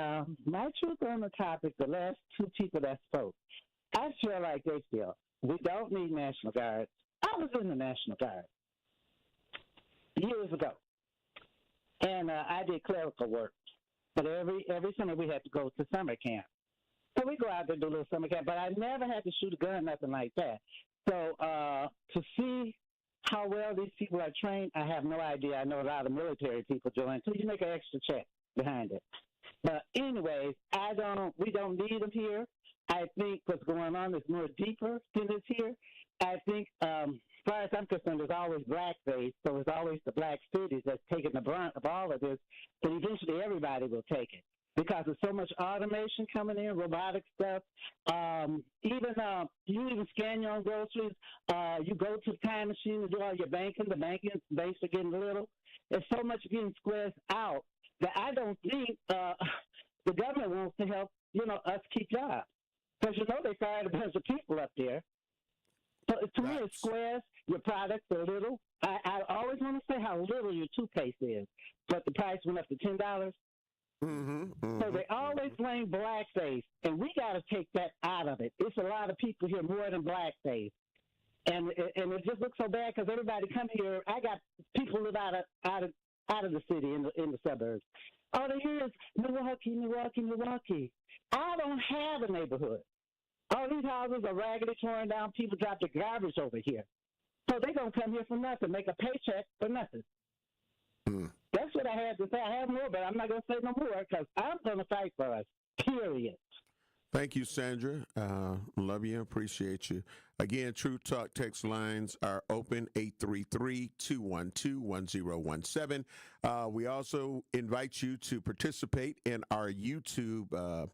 my truth on the topic, the last 2 people that spoke, I feel like they feel we don't need National Guard. I was in the National Guard years ago. And I did clerical work. But every summer we had to go to summer camp. So we go out there and do a little summer camp. But I never had to shoot a gun, nothing like that. So to see how well these people are trained, I have no idea. I know a lot of military people join, so you make an extra check behind it. But anyways, we don't need them here. I think what's going on is more deeper than is here. I think, as far as I'm concerned, there's always blackface, so it's always the black cities that's taking the brunt of all of this, but eventually everybody will take it because there's so much automation coming in, robotic stuff. You even scan your own groceries. You go to the time machine and do all your banking. The banking base are getting little. There's so much getting squared out that I don't think the government wants to help, us keep jobs. Because, they fired a bunch of people up there. So to me, it's squares. Your products are little. I always want to say how little your toothpaste is, but the price went up to $10. So they always blame blackface, and we got to take that out of it. It's a lot of people here more than blackface. And it just looks so bad because everybody come here. I got people live out of the city in the suburbs. All they hear is Milwaukee. I don't have a neighborhood. All these houses are raggedy, torn down. People drop their garbage over here. So they're going to come here for nothing, make a paycheck for nothing. That's what I had to say. I have more, but I'm not going to say no more because I'm going to fight for us, period. Thank you, Sandra. Love you. Appreciate you. Again, Truth Talk text lines are open, 833-212-1017. We also invite you to participate in our YouTube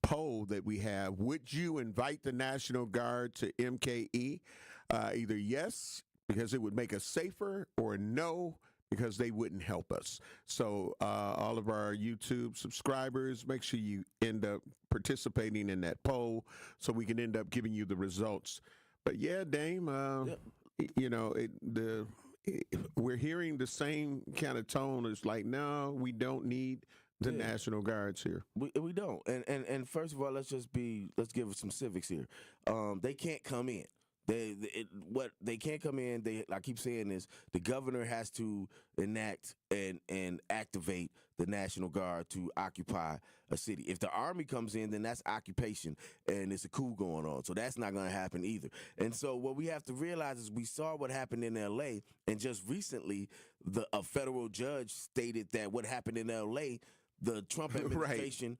poll that we have. Would you invite the National Guard to MKE? Either yes, because it would make us safer, or no, because they wouldn't help us. So all of our YouTube subscribers, make sure you end up participating in that poll so we can end up giving you the results. But yeah, Dame, you know, we're hearing the same kind of tone. It's like, no, we don't need the National Guards here. We don't. And first of all, let's give some civics here. They can't come in. They can't come in. I keep saying this. The governor has to enact and activate the National Guard to occupy a city. If the Army comes in, then that's occupation, and it's a coup going on. So that's not going to happen either. And so what we have to realize is we saw what happened in L.A., and just recently a federal judge stated that what happened in L.A., the Trump administration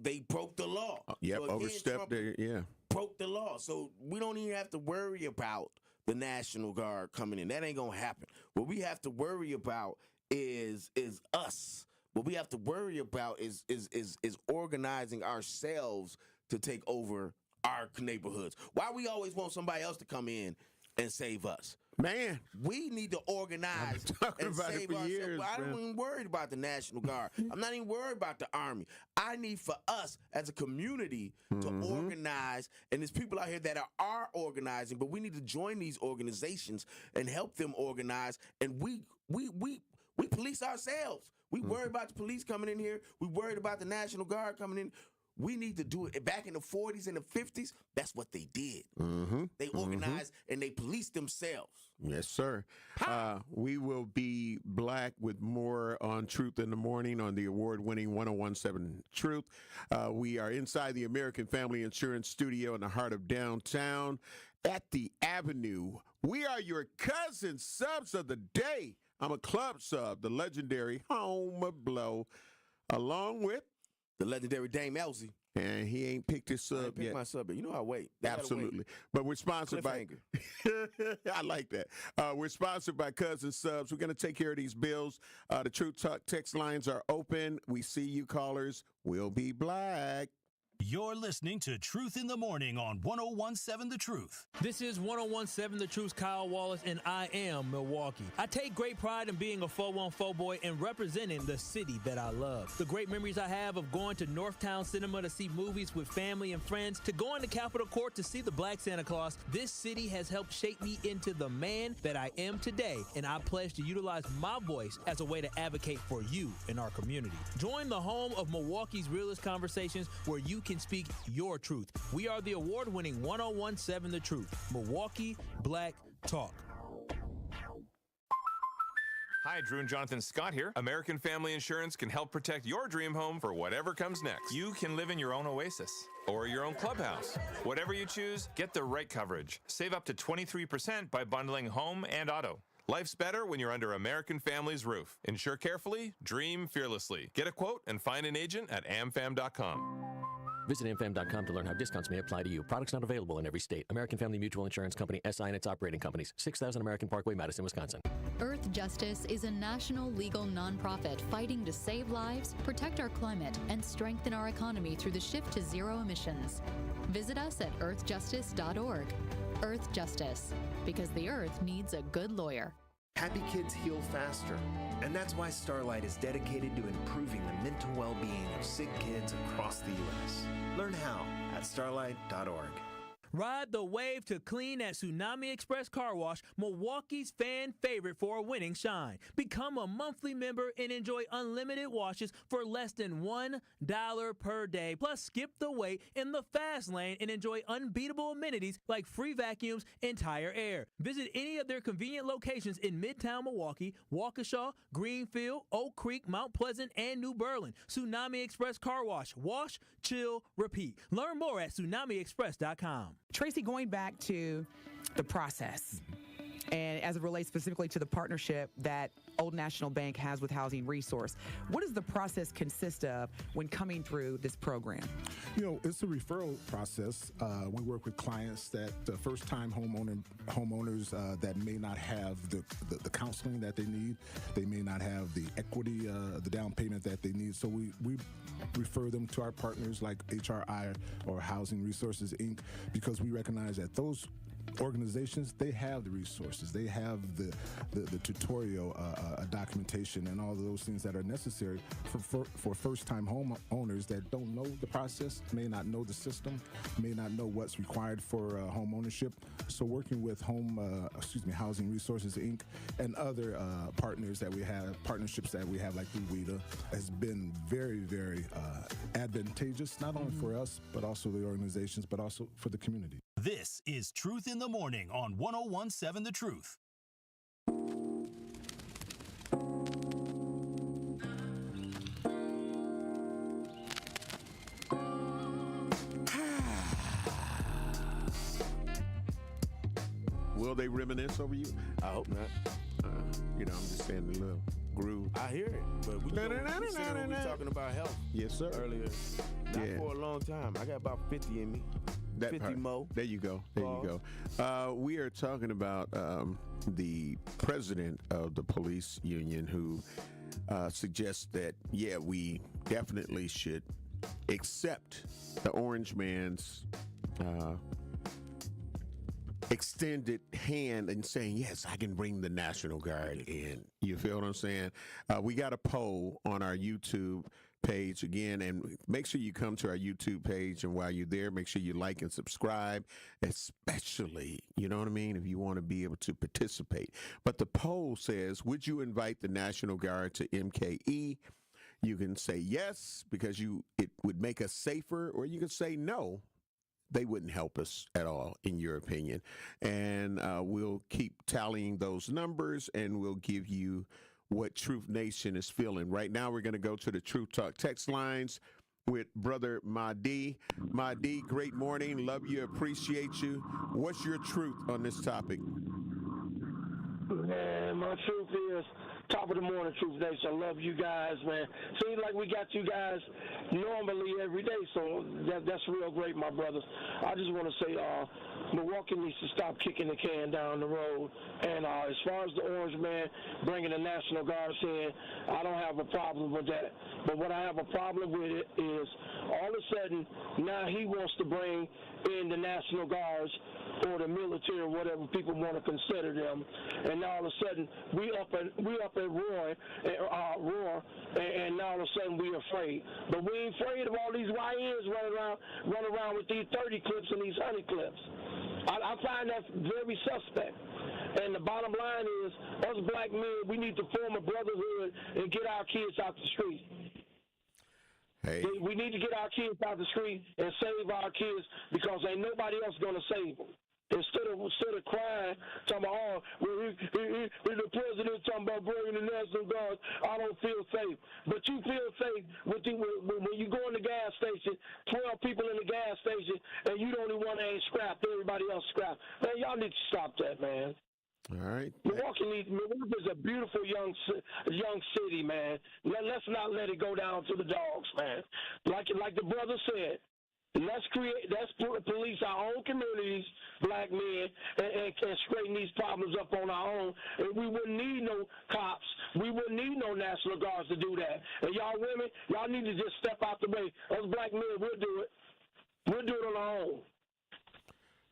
they broke the law. Yep, so again, overstepped there, broke the law. So we don't even have to worry about the National Guard coming in. That ain't gonna happen. What we have to worry about is us. What we have to worry about is organizing ourselves to take over our neighborhoods. Why we always want somebody else to come in and save us? Man, we need to organize and save ourselves. I don't even worry about the National Guard. I'm not even worried about the Army. I need for us as a community to organize, and there's people out here that are organizing, but we need to join these organizations and help them organize, and we police ourselves. We worry about the police coming in here. We worried about the National Guard coming in. We need to do it. Back in the 40s and the 50s, that's what they did. They organized and they policed themselves. Yes, sir. We will be back with more on Truth in the Morning on the award-winning 1017 Truth. We are inside the American Family Insurance Studio in the heart of downtown at the Avenue. We are your cousin subs of the day. I'm a club sub, the legendary Home Blow, along with the legendary Dame Elsie. And he ain't picked his sub yet. My sub, you know I wait. Absolutely. Wait. But we're sponsored by I like that. We're sponsored by Cousin Subs. We're going to take care of these bills. The Truth Talk text lines are open. We see you callers. We'll be black. You're listening to Truth in the Morning on 1017 The Truth. This is 1017 The Truth's Kyle Wallace, and I am Milwaukee. I take great pride in being a 414 boy and representing the city that I love. The great memories I have of going to Northtown Cinema to see movies with family and friends, to going to Capitol Court to see the Black Santa Claus, this city has helped shape me into the man that I am today, and I pledge to utilize my voice as a way to advocate for you in our community. Join the home of Milwaukee's realest conversations where you can speak your truth. We are the award-winning 1017 The Truth, Milwaukee Black Talk. Hi, Drew and Jonathan Scott here. American Family Insurance can help protect your dream home for whatever comes next. You can live in your own oasis or your own clubhouse. Whatever you choose, get the right coverage. Save up to 23% by bundling home and auto. Life's better when you're under American Family's roof. Insure carefully, dream fearlessly. Get a quote and find an agent at amfam.com. Visit amfam.com to learn how discounts may apply to you. Products not available in every state. American Family Mutual Insurance Company, SI and its operating companies. 6000 American Parkway, Madison, Wisconsin. Earth Justice is a national legal nonprofit fighting to save lives, protect our climate, and strengthen our economy through the shift to zero emissions. Visit us at earthjustice.org. Earth Justice, because the earth needs a good lawyer. Happy kids heal faster, and that's why Starlight is dedicated to improving the mental well-being of sick kids across the U.S. Learn how at starlight.org. Ride the wave to clean at Tsunami Express Car Wash, Milwaukee's fan favorite for a winning shine. Become a monthly member and enjoy unlimited washes for less than $1 per day. Plus, skip the wait in the fast lane and enjoy unbeatable amenities like free vacuums and tire air. Visit any of their convenient locations in Midtown Milwaukee, Waukesha, Greenfield, Oak Creek, Mount Pleasant, and New Berlin. Tsunami Express Car Wash. Wash, chill, repeat. Learn more at tsunamiexpress.com. Tracy, going back to the process, and as it relates specifically to the partnership that Old National Bank has with Housing Resource, what does the process consist of when coming through this program? It's a referral process. We work with clients that first-time homeowners that may not have the counseling that they need. They may not have the equity, the down payment that they need. So we refer them to our partners like HRI or Housing Resources, Inc., because we recognize that those organizations, they have the resources, they have the tutorial documentation and all of those things that are necessary for first-time homeowners that don't know the process, may not know the system, may not know what's required for home ownership. So working with Housing Resources, Inc. and other partnerships that we have like WIDA has been very, very advantageous, not only for us, but also the organizations, but also for the community. This is Truth in the Morning on 101.7 The Truth. Will they reminisce over you? I hope not. I'm just saying the little groove. I hear it, but we talking about health. Yes, sir. Earlier, not for a long time. I got about 50 in me. 50 more. There you go. There you go. We are talking about the president of the police union who suggests that, we definitely should accept the orange man's extended hand and saying, yes, I can bring the National Guard in. You feel what I'm saying? We got a poll on our YouTube page again, and make sure you come to our YouTube page, and while you're there, make sure you like and subscribe, especially, you know what I mean, if you want to be able to participate. But the poll says, would you invite the National Guard to MKE? You can say yes, because it would make us safer, or you can say no. They wouldn't help us at all, in your opinion. And we'll keep tallying those numbers, and we'll give you what Truth Nation is feeling. Right now, we're going to go to the Truth Talk text lines with Brother Mahdi. Mahdi, great morning. Love you. Appreciate you. What's your truth on this topic? Man, my truth is top of the morning, Truth Nation. I love you guys, man. Seems like we got you guys normally every day, so that's real great, my brothers. I just want to say Milwaukee needs to stop kicking the can down the road. And as far as the orange man bringing the National Guards in, I don't have a problem with that. But what I have a problem with it is all of a sudden now he wants to bring in the National Guards or the military or whatever people want to consider them, and now all of a sudden we up at roar, and now all of a sudden we afraid. But we ain't afraid of all these YNs running around with these 30 clips and these 100 clips. I find that very suspect. And the bottom line is, us black men, we need to form a brotherhood and get our kids out the street. Hey. We need to get our kids out the street and save our kids, because ain't nobody else going to save them. Instead of crying, talking about, the president talking about bringing the National Guard, I don't feel safe. But you feel safe when you go in the gas station, 12 people in the gas station, and you the only one that ain't scrapped, everybody else scrapped. Man, y'all need to stop that, man. All right. Milwaukee is a beautiful young city, man. Let's not let it go down to the dogs, man. Like the brother said, let's police our own communities, black men, and straighten these problems up on our own. And we wouldn't need no cops. We wouldn't need no National Guards to do that. And y'all women, y'all need to just step out the way. Us black men, we'll do it. We'll do it on our own.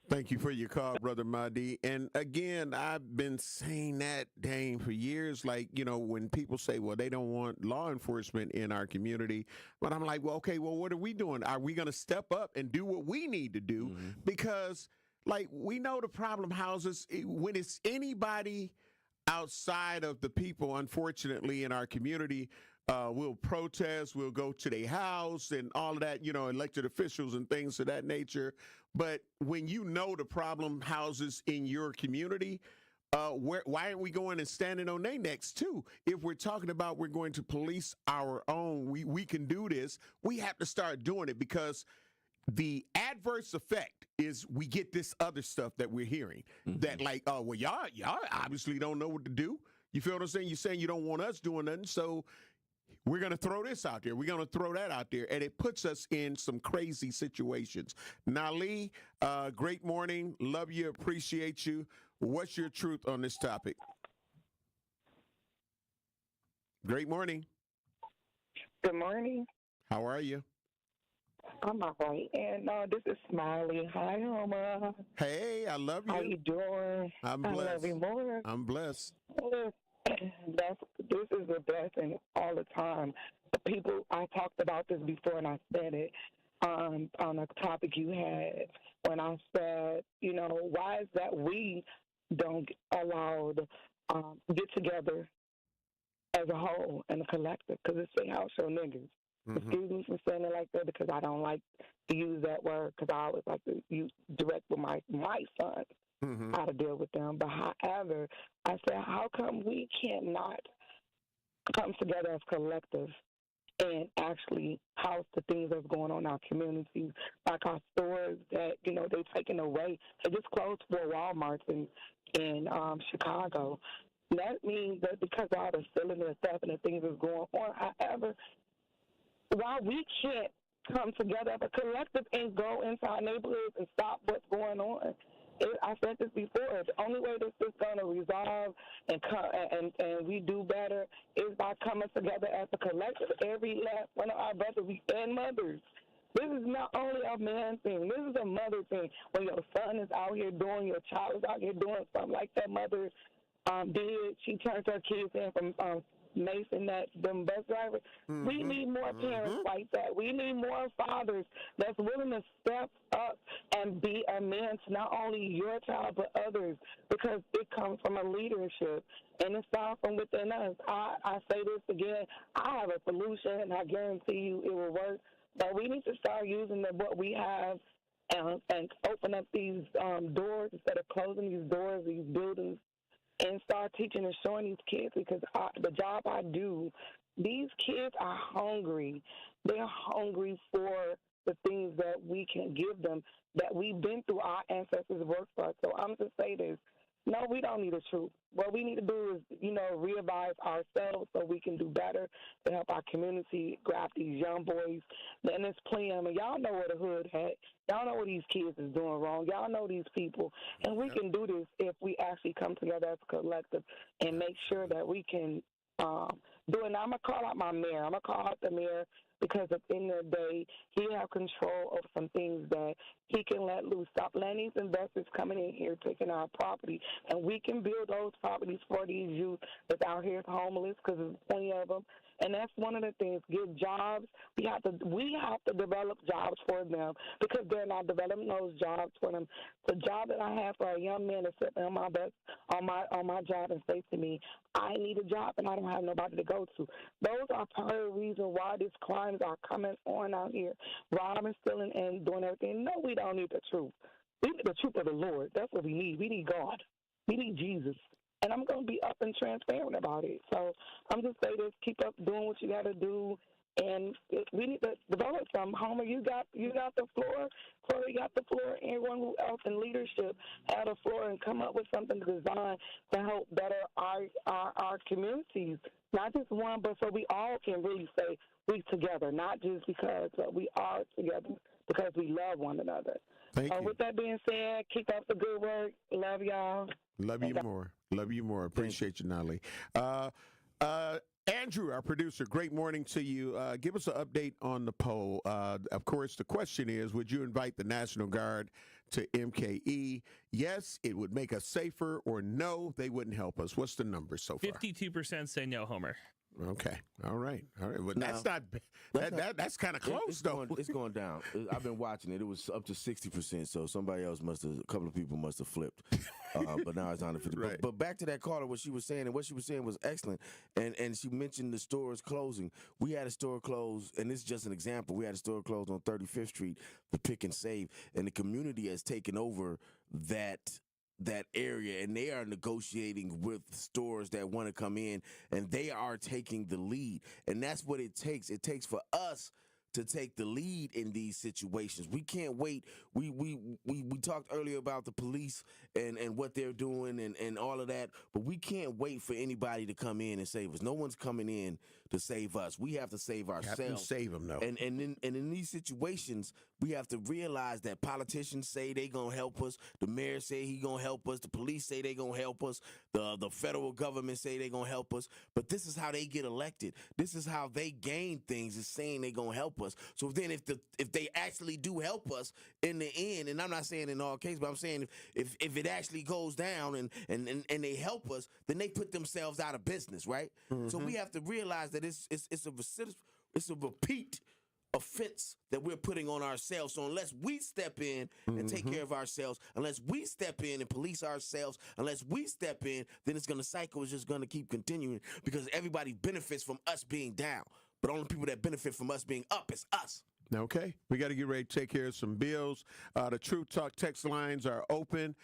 Thank you for your call, Brother Mahdi. And again, I've been saying that, Dane, for years. Like, when people say, well, they don't want law enforcement in our community. But I'm like, well, okay, well, what are we doing? Are we going to step up and do what we need to do? Mm-hmm. Because, we know the problem houses, when it's anybody outside of the people, unfortunately, in our community, we'll protest, we'll go to their house and all of that, elected officials and things of that nature. But when the problem houses in your community, why aren't we going and standing on their necks too? If we're talking about we're going to police our own, we can do this. We have to start doing it, because the adverse effect is we get this other stuff that we're hearing that y'all obviously don't know what to do. You feel what I'm saying? You're saying you don't want us doing nothing, so we're going to throw this out there. We're going to throw that out there. And it puts us in some crazy situations. Nali, great morning. Love you. Appreciate you. What's your truth on this topic? Great morning. Good morning. How are you? I'm all right. And this is Smiley. Hi, Homa. Hey, I love you. How you doing? I'm blessed. I love you more. I'm blessed. This is the best thing all the time. The people, I talked about this before and I said it on a topic you had when I said, why is that we don't allow get together as a whole and a collective? Because it's a house show niggas. Mm-hmm. Excuse me for saying it like that, because I don't like to use that word, because I always like to use direct with my sons. Mm-hmm. How to deal with them. But however, I said, how come we cannot come together as collective and actually house the things that's going on in our communities, like our stores that, they're taking away. They just closed 4 Walmarts in Chicago. That means that because of all the stealing and stuff and the things that's going on, however, while we can't come together as a collective and go into our neighborhoods and stop what's going on, I said this before. The only way this is going to resolve and we do better is by coming together as a collective. Every last one of our brothers and mothers. This is not only a man thing. This is a mother thing. When your son is out here doing, your child is out here doing something like that mother did. She turned her kids in from Mason, them bus drivers. Mm-hmm. We need more parents like that. We need more fathers that's willing to step up and be a man to not only your child but others, because it comes from a leadership and it's all from within us. I say this again. I have a solution and I guarantee you it will work. But we need to start using what we have and open up these doors instead of closing these doors, these buildings, and start teaching and showing these kids, because the job I do, these kids are hungry. They're hungry for the things that we can give them, that we've been through, our ancestors' work for. So I'm to say this. No, we don't need the truth. What we need to do is, revise ourselves so we can do better to help our community, grab these young boys. And there's plenty of them. Y'all know where the hood at. Y'all know what these kids is doing wrong. Y'all know these people. And we can do this if we actually come together as a collective and make sure that we can do it. Now, I'm going to call out my mayor. I'm going to call out the mayor, because at the end of the day, he have control over some things that he can let loose. Stop letting these investors coming in here taking our property, and we can build those properties for these youth that's out here homeless, because there's plenty of them. And that's one of the things. Give jobs. We have to develop jobs for them, because they're not developing those jobs for them. The job that I have for a young man to sit on my best on my job and say to me, I need a job and I don't have nobody to go to. Those are part of the reason why these crimes are coming on out here, robbing, stealing, and doing everything. No, we don't need the truth. We need the truth of the Lord. That's what we need. We need God. We need Jesus. And I'm going to be up and transparent about it. So I'm just saying this, keep up doing what you got to do. And we need to develop some. Homer, you got the floor. Chloe got the floor. Everyone who else in leadership had a floor, and come up with something designed to help better our communities. Not just one, but so we all can really say we together, not just because, but we are together because we love one another. Thank you. With that being said, keep up the good work. Love y'all. Love you more. Love you more. Appreciate you, Nali. Andrew, our producer, great morning to you. Give us an update on the poll. Of course, the question is, would you invite the National Guard to MKE. Yes, it would make us safer, or no, they wouldn't help us. What's the number so far? 52% say no, Homer. Okay. All right. But Now, that's kind of close, though. It's going down. I've been watching it. It was up to 60%. So somebody else a couple of people must have flipped. But now it's down to 50. Right. But back to that caller, what she was saying, and what she was saying was excellent. And she mentioned the stores closing. We had a store close, and this is just an example. We had a store closed on 35th Street, the Pick and Save, and the community has taken over that area, and they are negotiating with stores that want to come in, and they are taking the lead. And that's what it takes. It takes for us to take the lead in these situations. We can't wait. We talked earlier about the police and what they're doing and all of that, but we can't wait for anybody to come in and save us. No one's coming in to save us. We have to save ourselves. You have to save them, though. And in these situations, we have to realize that politicians say they gonna help us. The mayor say he gonna help us. The police say they gonna help us. The federal government say they gonna help us. But this is how they get elected. This is how they gain things, is saying they gonna help us. So then if they actually do help us in the end, and I'm not saying in all cases, but I'm saying if it actually goes down and they help us, then they put themselves out of business, right? Mm-hmm. So we have to realize that it's a repeat offense that we're putting on ourselves. So unless we step in and take care of ourselves, unless we step in and police ourselves, unless we step in, then the cycle is just going to keep continuing, because everybody benefits from us being down. But only people that benefit from us being up is us. Okay. We got to get ready to take care of some bills. The Truth Talk text lines are open.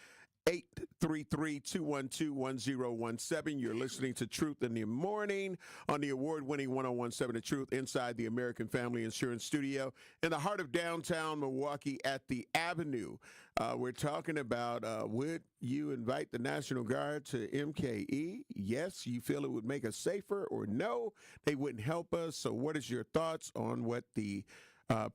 833-212-1017. You're listening to Truth in the Morning on the award-winning 1017 The Truth inside the American Family Insurance Studio in the heart of downtown Milwaukee at the Avenue. We're talking about would you invite the National Guard to MKE? Yes, you feel it would make us safer, or no, they wouldn't help us. So what is your thoughts on what the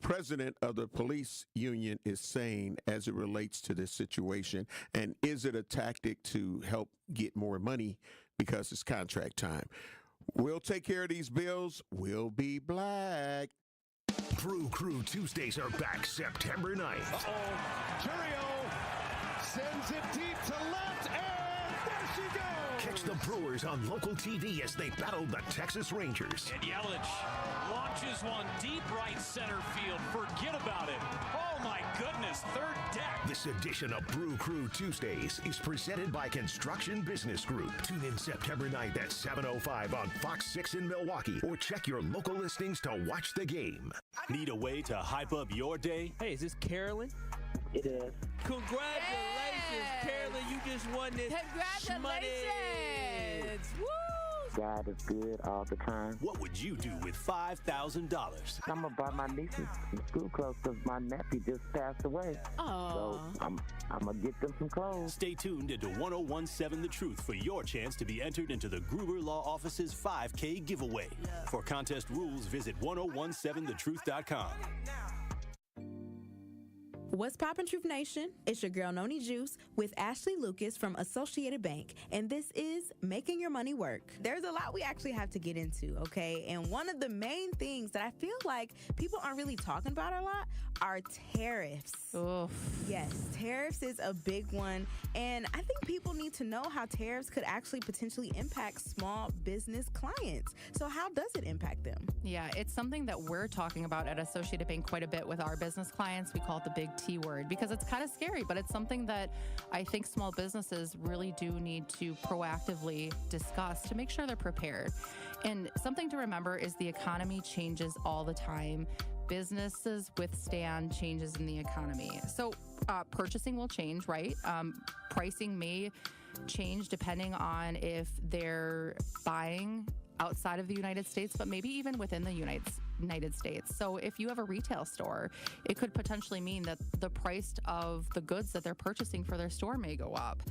president of the police union is saying as it relates to this situation? And is it a tactic to help get more money because it's contract time? We'll take care of these bills. We'll be black. Brew Crew Tuesdays are back September 9th. Churio sends it deep to left, and there she goes! Catch the Brewers on local TV as they battle the Texas Rangers. And Yelich launches one deep right center field. Forget about it. Oh, my goodness. Third deck. This edition of Brew Crew Tuesdays is presented by Construction Business Group. Tune in September 9th at 7:05 on Fox 6 in Milwaukee, or check your local listings to watch the game. Need a way to hype up your day? Hey, is this Carolyn? It is. Congratulations, Carolyn. You just won this Congratulations. Woo! God is good all the time. What would you do with $5,000? I'm going to buy my nieces some school clothes because my nephew just passed away. Aww. So I'm going to get them some clothes. Stay tuned into 1017 The Truth for your chance to be entered into the Gruber Law Office's 5K giveaway. For contest rules, visit 1017thetruth.com. What's poppin', Truth Nation? It's your girl Noni Juice with Ashley Lucas from Associated Bank, and this is Making Your Money Work. There's a lot we actually have to get into, okay? And one of the main things that I feel like people aren't really talking about a lot are tariffs. Oof. Yes, tariffs is a big one, and I think people need to know how tariffs could actually potentially impact small business clients. So how does it impact them? Yeah, it's something that we're talking about at Associated Bank quite a bit with our business clients. We call it the big T word because it's kind of scary, but it's something that I think small businesses really do need to proactively discuss to make sure they're prepared. And something to remember is the economy changes all the time. Businesses withstand changes in the economy. So purchasing will change, right? Pricing may change depending on if they're buying outside of the United States, but maybe even within the United States. So if you have a retail store, it could potentially mean that the price of the goods that they're purchasing for their store may go up.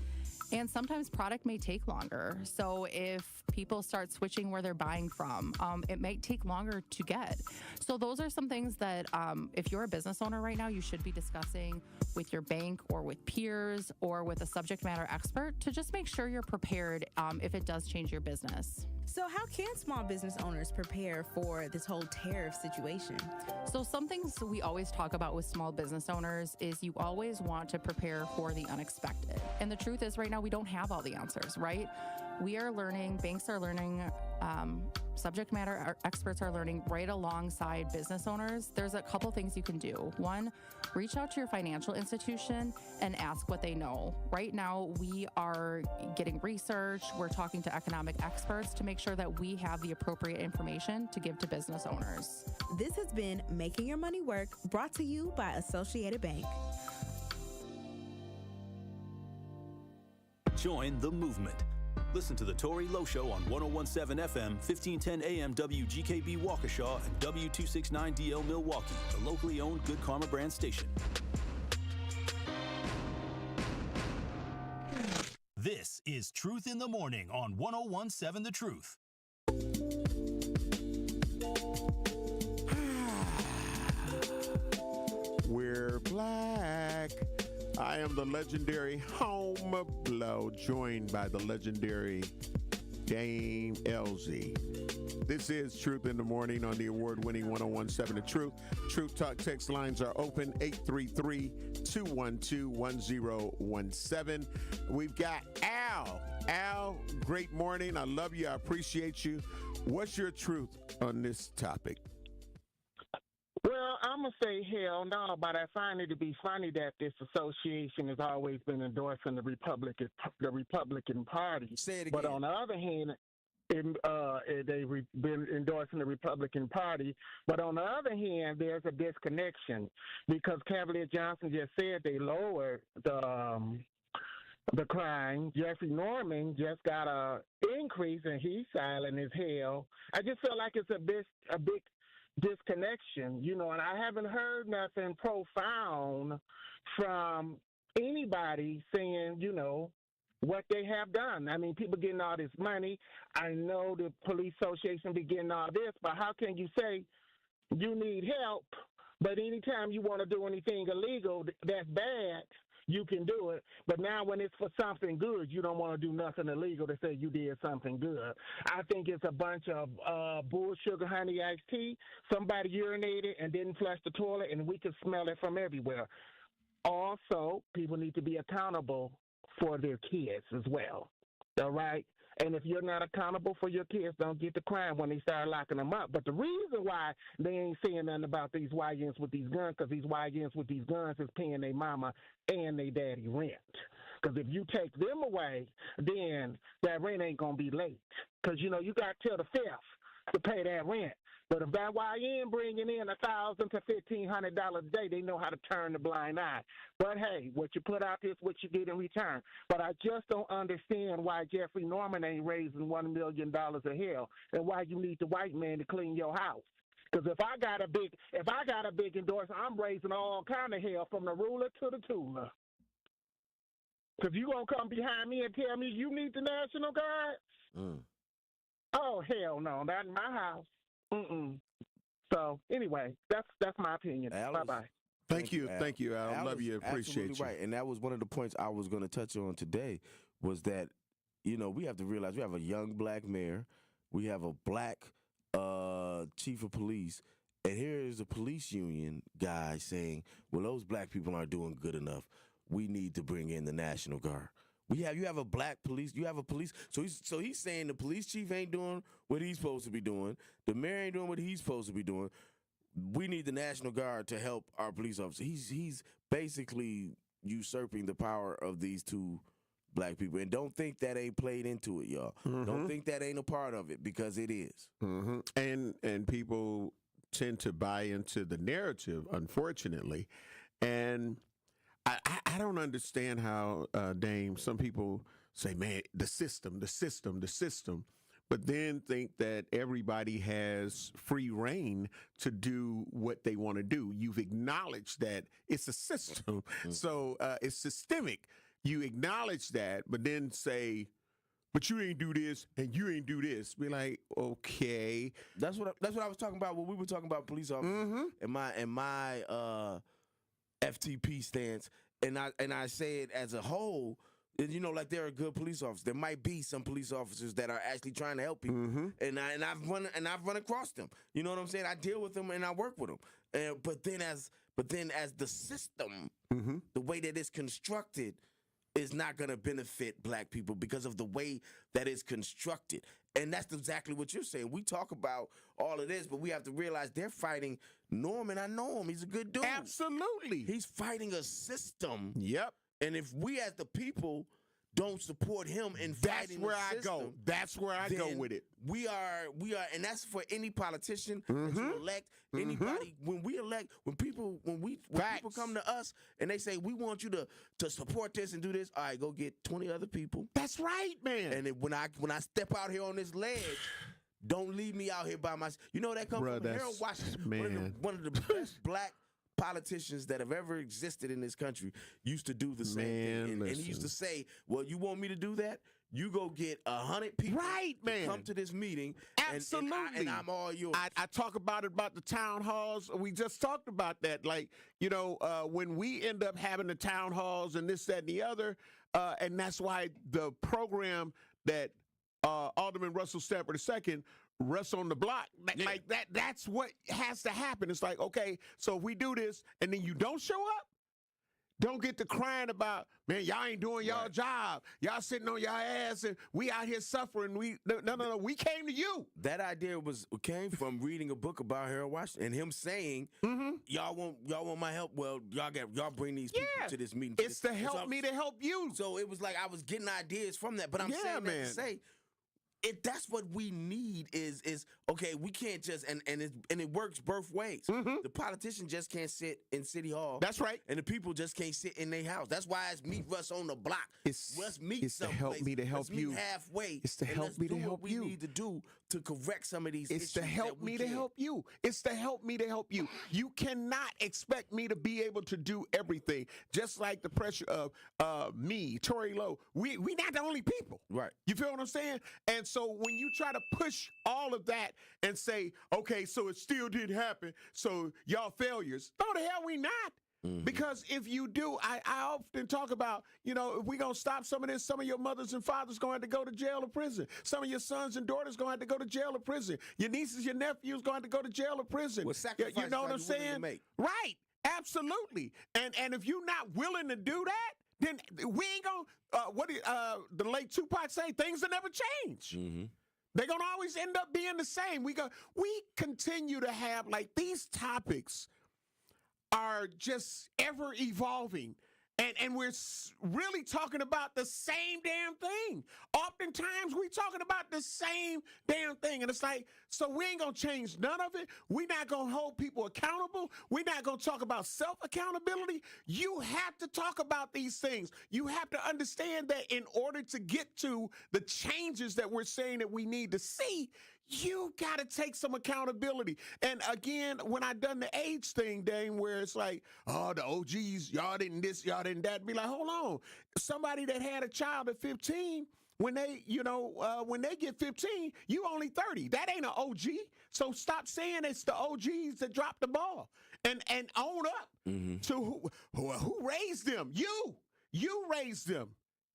And sometimes product may take longer. So if People start switching where they're buying from. It might take longer to get. So those are some things that if you're a business owner right now, you should be discussing with your bank or with peers or with a subject matter expert to just make sure you're prepared if it does change your business. So how can small business owners prepare for this whole tariff situation? So some things we always talk about with small business owners is you always want to prepare for the unexpected. And the truth is right now we don't have all the answers, right? We are learning, banks are learning, subject matter experts are learning right alongside business owners. There's a couple things you can do. One, reach out to your financial institution and ask what they know. Right now, we are getting research. We're talking to economic experts to make sure that we have the appropriate information to give to business owners. This has been Making Your Money Work, brought to you by Associated Bank. Join the movement. Listen to the Tori Lowe Show on 101.7 FM, 1510 AM WGKB Waukesha and W269DL Milwaukee, the locally owned Good Karma brand station. This is Truth in the Morning on 101.7 The Truth. We're black. I am the legendary Home Blow, joined by the legendary Dame LZ. This is Truth in the Morning on the award-winning 101.7 The Truth. Truth Talk text lines are open, 833-212-1017. We've got Al. Al, great morning. I love you. I appreciate you. What's your truth on this topic? Well, I'm going to say hell no, but I find it to be funny that this association has always been endorsing the Republican Party. Say it again. But on the other hand, they've been endorsing the Republican Party. But on the other hand, there's a disconnection because Cavalier Johnson just said they lowered the crime. Jeffrey Norman just got a increase and he's silent as hell. I just feel like it's a big disconnection, and I haven't heard nothing profound from anybody saying, what they have done. I mean, people getting all this money. I know the police association be getting all this, but how can you say you need help, but anytime you want to do anything illegal that's bad, you can do it. But now when it's for something good, you don't want to do nothing illegal to say you did something good. I think it's a bunch of bull sugar honey iced tea. Somebody urinated and didn't flush the toilet, and we can smell it from everywhere. Also, people need to be accountable for their kids as well. All right? And if you're not accountable for your kids, don't get the crime when they start locking them up. But the reason why they ain't saying nothing about these YNs with these guns, because these YNs with these guns is paying their mama and their daddy rent. Because if you take them away, then that rent ain't going to be late. Because, you got till the 5th to pay that rent. But if that YN bringing in $1,000 to $1,500 a day, they know how to turn the blind eye. But hey, what you put out is what you get in return. But I just don't understand why Jeffrey Norman ain't raising $1 million of hell, and why you need the white man to clean your house. Because if I got a big endorsement, I'm raising all kind of hell from the ruler to the tuner. Because you gonna come behind me and tell me you need the National Guard? Oh hell no, not in my house. So anyway, that's my opinion. Bye bye. Thank you, Al. Love you, appreciate you. Right, and that was one of the points I was going to touch on today. Was that we have to realize we have a young black mayor, we have a black chief of police, and here is a police union guy saying, "Well, those black people aren't doing good enough. We need to bring in the National Guard." You have a black police. You have a police. So he's saying the police chief ain't doing what he's supposed to be doing. The mayor ain't doing what he's supposed to be doing. We need the National Guard to help our police officers. He's basically usurping the power of these two black people. And don't think that ain't played into it, y'all. Don't think that ain't a part of it, because it is. And people tend to buy into the narrative, unfortunately. And I don't understand how, Dame, some people say, man, the system, but then think that everybody has free reign to do what they want to do. You've acknowledged that it's a system, so it's systemic. You acknowledge that, but then say but you ain't do this and you ain't do this. Be like, okay. That's what I was talking about when we were talking about police officers and my FTP stance. And I say it as a whole. You know, like there are good police officers. There might be some police officers that are actually trying to help people, and I've run across them. You know what I'm saying? I deal with them and I work with them. But then as the system, the way that it's constructed, is not going to benefit black people because of the way that it's constructed. And that's exactly what you're saying. We talk about all of this, but we have to realize they're fighting Norman. I know him. He's a good dude. Absolutely. He's fighting a system. Yep. And if we as the people don't support him in fighting the system, That's where I go with it. We are, and that's for any politician to elect anybody. When people come to us and they say we want you to support this and do this, all right, go get 20 other people. That's right, man. And then when I step out here on this ledge, don't leave me out here by myself. You know that comes from Harold Washington, one of the best black politicians that have ever existed in this country used to do the same thing. And he used to say, well, you want me to do that? You go get 100 people to come to this meeting. Absolutely. And I'm all yours. I talk about the town halls. We just talked about that. Like, when we end up having the town halls and this, that, and the other, and that's why the program that Alderman Russell Stafford II Russ on the block, like that's what has to happen. It's like, okay, so if we do this and then you don't show up, don't get to crying about, man, y'all ain't doing y'all job. Y'all sitting on y'all ass and we out here suffering. No, we came to you. That idea came from reading a book about Harold Washington and him saying, y'all want my help. Well, y'all bring these people to this meeting. It's to help me to help you. So it was like I was getting ideas from that. But I'm saying that to say, that's what we need is okay. We can't just and it works both ways. The politician just can't sit in City Hall. That's right. And the people just can't sit in their house. That's why it's meet Russ on the block. Let's meet to help me to help you. Halfway. It's to help me to help you. We need to do to correct some of these issues. It's to help me to help you. It's to help me to help you. You cannot expect me to be able to do everything. Just like the pressure of me, Tory Lowe. We not the only people. Right. You feel what I'm saying? And so when you try to push all of that and say, okay, so it still didn't happen, so y'all failures. No, the hell we not. Because if you do, I often talk about, if we're going to stop some of this, some of your mothers and fathers going to have to go to jail or prison. Some of your sons and daughters going to have to go to jail or prison. Your nieces, your nephews going to have to go to jail or prison. Well, sacrifice you know what I'm saying? Right. Absolutely. And if you're not willing to do that, then we ain't going to, the late Tupac say, things will never change. They're going to always end up being the same. We continue to have, like, these topics are just ever evolving. And we're really talking about the same damn thing. Oftentimes, we talking about the same damn thing. And it's like, so we ain't going to change none of it. We're not going to hold people accountable. We're not going to talk about self-accountability. You have to talk about these things. You have to understand that in order to get to the changes that we're saying that we need to see, you got to take some accountability. And again, when I done the age thing, Dane, where it's like, oh, the OGs, y'all didn't this, y'all didn't that. Be like, hold on. Somebody that had a child at 15, when they get 15, you only 30. That ain't an OG. So stop saying it's the OGs that dropped the ball and own up to who raised them. You raised them.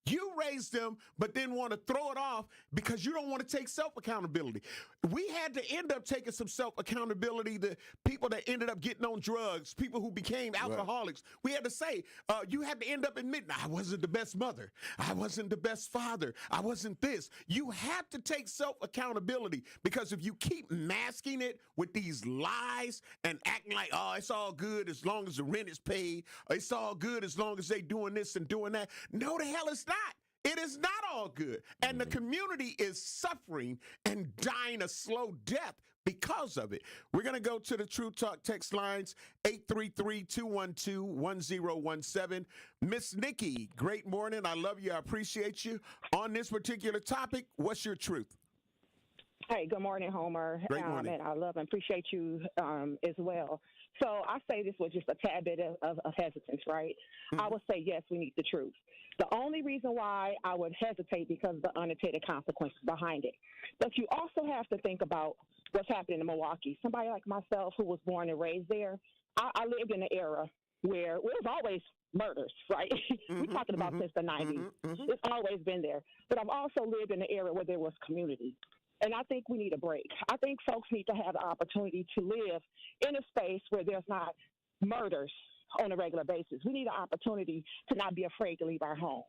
You raised them, but then want to throw it off because you don't want to take self-accountability. We had to end up taking some self-accountability. The people that ended up getting on drugs, people who became alcoholics, we had to say, you had to end up admitting, I wasn't the best mother. I wasn't the best father. I wasn't this. You have to take self-accountability because if you keep masking it with these lies and acting like, oh, it's all good as long as the rent is paid. It's all good as long as they doing this and doing that. No, the hell it's not. It is not all good. And the community is suffering and dying a slow death because of it. We're going to go to the True Talk text lines, 833-212-1017. Miss Nikki, great morning. I love you. I appreciate you. On this particular topic, what's your truth? Hey, good morning, Homer. Great morning. And I love and appreciate you as well. So I say this was just a tad bit of hesitance, right? I would say, yes, we need the truth. The only reason why I would hesitate because of the unintended consequences behind it. But you also have to think about what's happening in Milwaukee. Somebody like myself who was born and raised there, I lived in an era where it was always murders, right? We're talking about since the 90s. It's always been there. But I've also lived in an era where there was community. And I think we need a break. I think folks need to have the opportunity to live in a space where there's not murders on a regular basis. We need an opportunity to not be afraid to leave our home.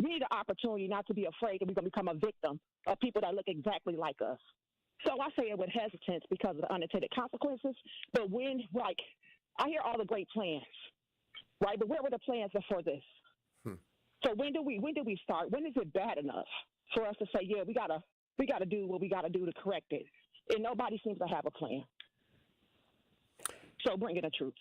We need an opportunity not to be afraid that we're going to become a victim of people that look exactly like us. So I say it with hesitance because of the unintended consequences. But when, like, I hear all the great plans, right? But where were the plans before this? So when do we start? When is it bad enough for us to say, yeah, we gotta do what we got to do to correct it? And nobody seems to have a plan. So bring in the truth.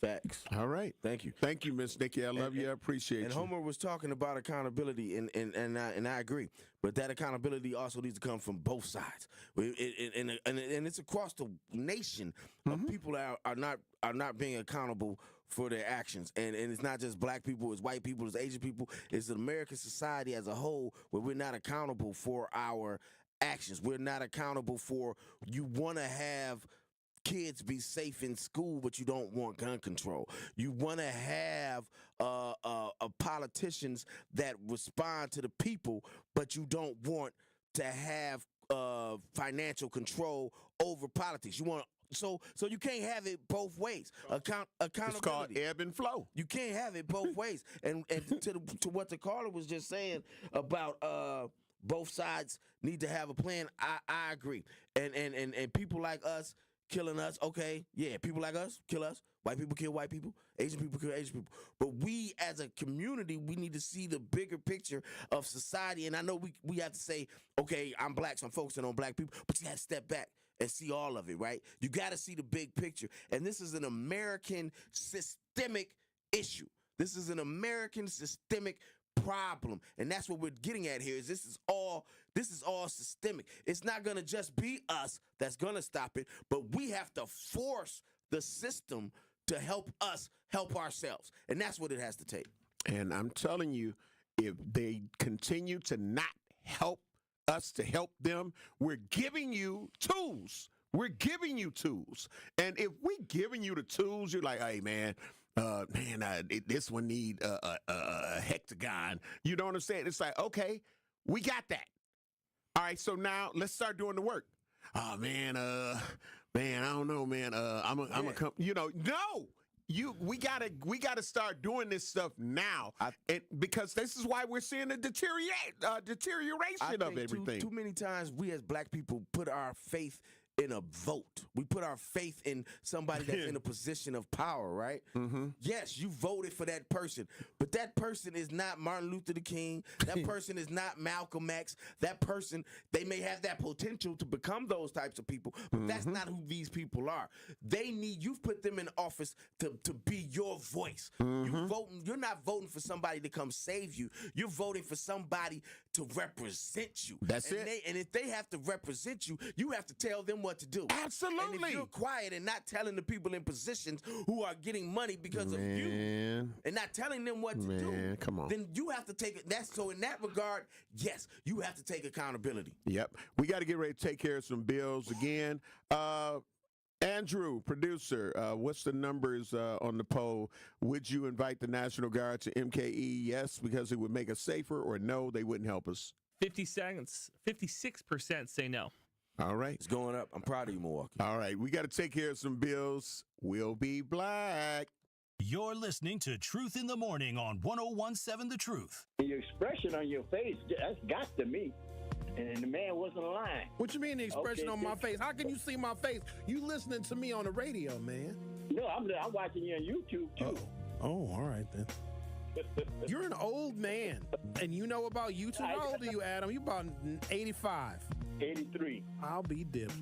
Facts. All right. Thank you. Thank you, Miss Nikki. I love you. I appreciate you. And Homer was talking about accountability, and I agree. But that accountability also needs to come from both sides. And it's across the nation of people that are not being accountable for their actions. And it's not just black people, it's white people, it's Asian people, it's the American society as a whole where we're not accountable for our actions. We're not accountable for, you want to have kids be safe in school, but you don't want gun control. You want to have politicians that respond to the people, but you don't want to have financial control over politics. You want so you can't have it both ways. Accountability. It's called ebb and flow. You can't have it both ways. And to what the caller was just saying about both sides need to have a plan. I agree. And people like us killing us, okay, yeah, people like us kill us. White people kill white people. Asian people kill Asian people. But we as a community, we need to see the bigger picture of society. And I know we have to say, okay, I'm black, so I'm focusing on black people, but you got to step back and see all of it, right? You got to see the big picture. And this is an American systemic issue. This is an American systemic problem. And that's what we're getting at here is this is all systemic. It's not going to just be us that's going to stop it, but we have to force the system to help us help ourselves. And that's what it has to take. And I'm telling you, if they continue to not help us to help them, we're giving you tools. We're giving you tools. And if we're giving you the tools, you're like, hey, man, this one need a hexagon. You know what I'm saying? It's like, okay, we got that. All right, so now let's start doing the work. Oh, man, I don't know, man. I'm a come. You know, no. We gotta start doing this stuff now, because this is why we're seeing a deterioration of everything. Too many times we as black people put our faith in a vote. We put our faith in somebody that's in a position of power, right? Yes, you voted for that person, but that person is not Martin Luther King. That person is not Malcolm X. That person, they may have that potential to become those types of people, but that's not who these people are. You've put them in office to be your voice. You're not voting for somebody to come save you. You're voting for somebody to represent you. That's it. And if they have to represent you, you have to tell them what to do. Absolutely. And if you're quiet and not telling the people in positions who are getting money because of you and not telling them what to do, come on. then you have to take it. So in that regard, yes, you have to take accountability. Yep. We got to get ready to take care of some bills again. Andrew, producer, what's the numbers on the poll? Would you invite the National Guard to MKE? Yes, because it would make us safer, or no, they wouldn't help us? 56% say no. All right. It's going up. I'm proud of you, Milwaukee. All right. We got to take care of some bills. We'll be black. You're listening to Truth in the Morning on 101.7 The Truth. Your expression on your face, that's got to me. And the man wasn't lying. What you mean the expression on my face? How can you see my face? You listening to me on the radio, man. No, I'm watching you on YouTube, too. Oh, all right, then. You're an old man, and you know about YouTube. How old are you, Adam? You about 85. 83. I'll be dipped.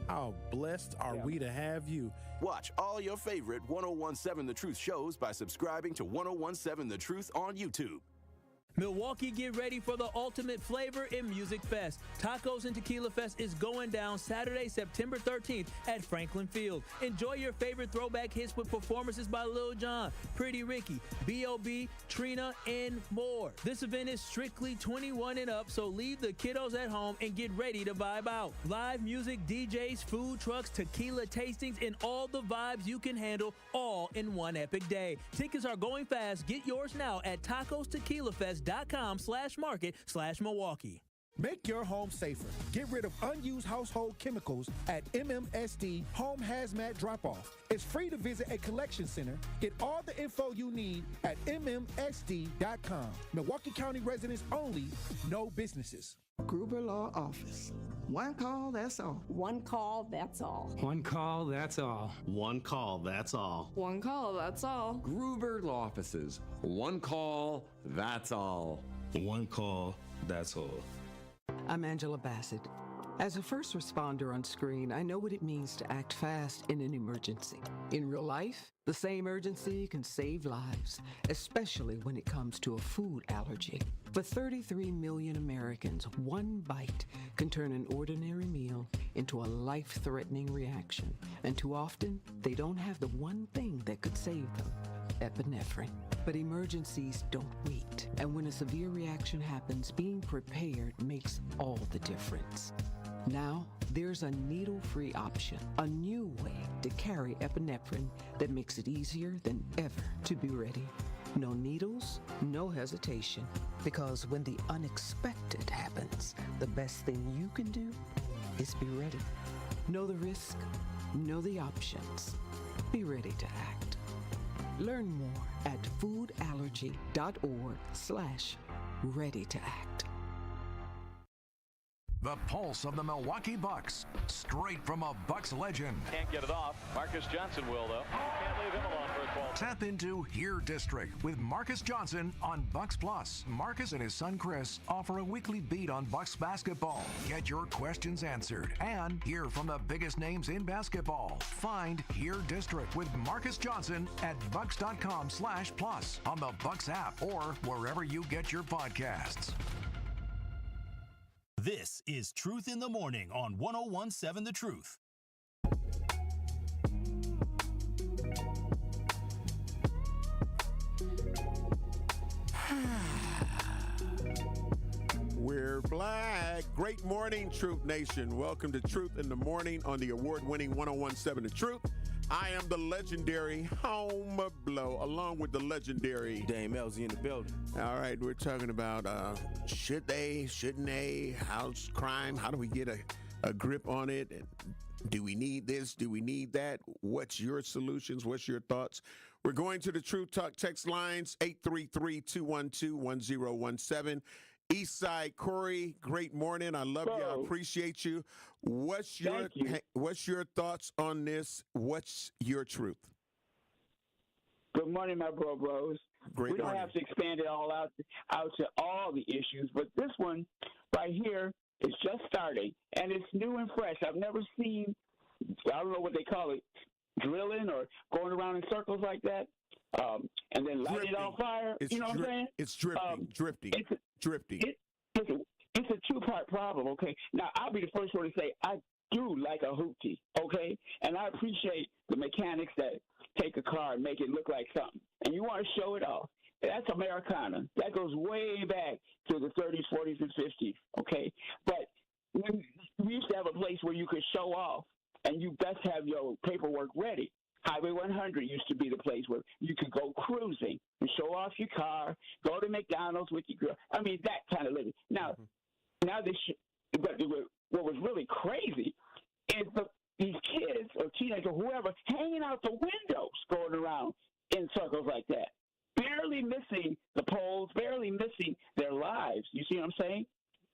How blessed are we to have you? Watch all your favorite 101.7 The Truth shows by subscribing to 101.7 The Truth on YouTube. Milwaukee, get ready for the ultimate flavor in Music Fest. Tacos and Tequila Fest is going down Saturday, September 13th at Franklin Field. Enjoy your favorite throwback hits with performances by Lil Jon, Pretty Ricky, B.O.B., Trina, and more. This event is strictly 21 and up, so leave the kiddos at home and get ready to vibe out. Live music, DJs, food trucks, tequila tastings, and all the vibes you can handle all in one epic day. Tickets are going fast. Get yours now at tacostequilafest.com/market/Milwaukee. Make your home safer. Get rid of unused household chemicals at MMSD Home Hazmat Drop-Off. It's free to visit a collection center. Get all the info you need at MMSD.com. Milwaukee County residents only, no businesses. Gruber Law Office. One call, that's all. One call, that's all. One call, that's all. One call, that's all. One call, that's all. Gruber Law Offices. One call, that's all. One call, that's all. I'm Angela Bassett. As a first responder on screen, I know what it means to act fast in an emergency. In real life, the same urgency can save lives, especially when it comes to a food allergy. For 33 million Americans, one bite can turn an ordinary meal into a life-threatening reaction. And too often, they don't have the one thing that could save them: epinephrine. But emergencies don't wait. And when a severe reaction happens, being prepared makes all the difference. Now, there's a needle-free option, a new way to carry epinephrine that makes it easier than ever to be ready. No needles, no hesitation. Because when the unexpected happens, the best thing you can do is be ready. Know the risk, know the options. Be ready to act. Learn more at foodallergy.org/ready-to-act. The pulse of the Milwaukee Bucks, straight from a Bucks legend. Can't get it off. Marcus Johnson will, though. Can't leave him alone for a 12. Tap into Here District with Marcus Johnson on Bucks Plus. Marcus and his son Chris offer a weekly beat on Bucks basketball. Get your questions answered and hear from the biggest names in basketball. Find Here District with Marcus Johnson at bucks.com/plus on the Bucks app or wherever you get your podcasts. This is Truth in the Morning on 101.7 The Truth. We're black. Great morning, Truth Nation. Welcome to Truth in the Morning on the award-winning 101.7 The Truth. I am the legendary Home Blow, along with the legendary Dame Elsie in the building. All right, we're talking about should they, shouldn't they, how's crime, how do we get a grip on it, and do we need this, do we need that, what's your solutions, what's your thoughts? We're going to the Truth Talk text lines, 833-212-1017. Eastside Corey, great morning. I love you. I appreciate you. What's your thoughts on this? What's your truth? Good morning, my bros. Great we don't morning. have to expand it all out to all the issues, but this one right here is just starting, and it's new and fresh. I've never seen, I don't know what they call it, drilling or going around in circles like that, and then light it on fire. You know what I'm saying? It's drifting. It's a two-part problem, okay? Now, I'll be the first one to say I do like a hoopty, okay? And I appreciate the mechanics that take a car and make it look like something. And you want to show it off. That's Americana. That goes way back to the 30s, 40s, and 50s, okay? But we used to have a place where you could show off, and you best have your paperwork ready. Highway 100 used to be the place where you could go cruising and show off your car, go to McDonald's with your girl. I mean, that kind of living. Now but what was really crazy is these kids or teenagers or whoever hanging out the windows going around in circles like that, barely missing the poles, barely missing their lives. You see what I'm saying?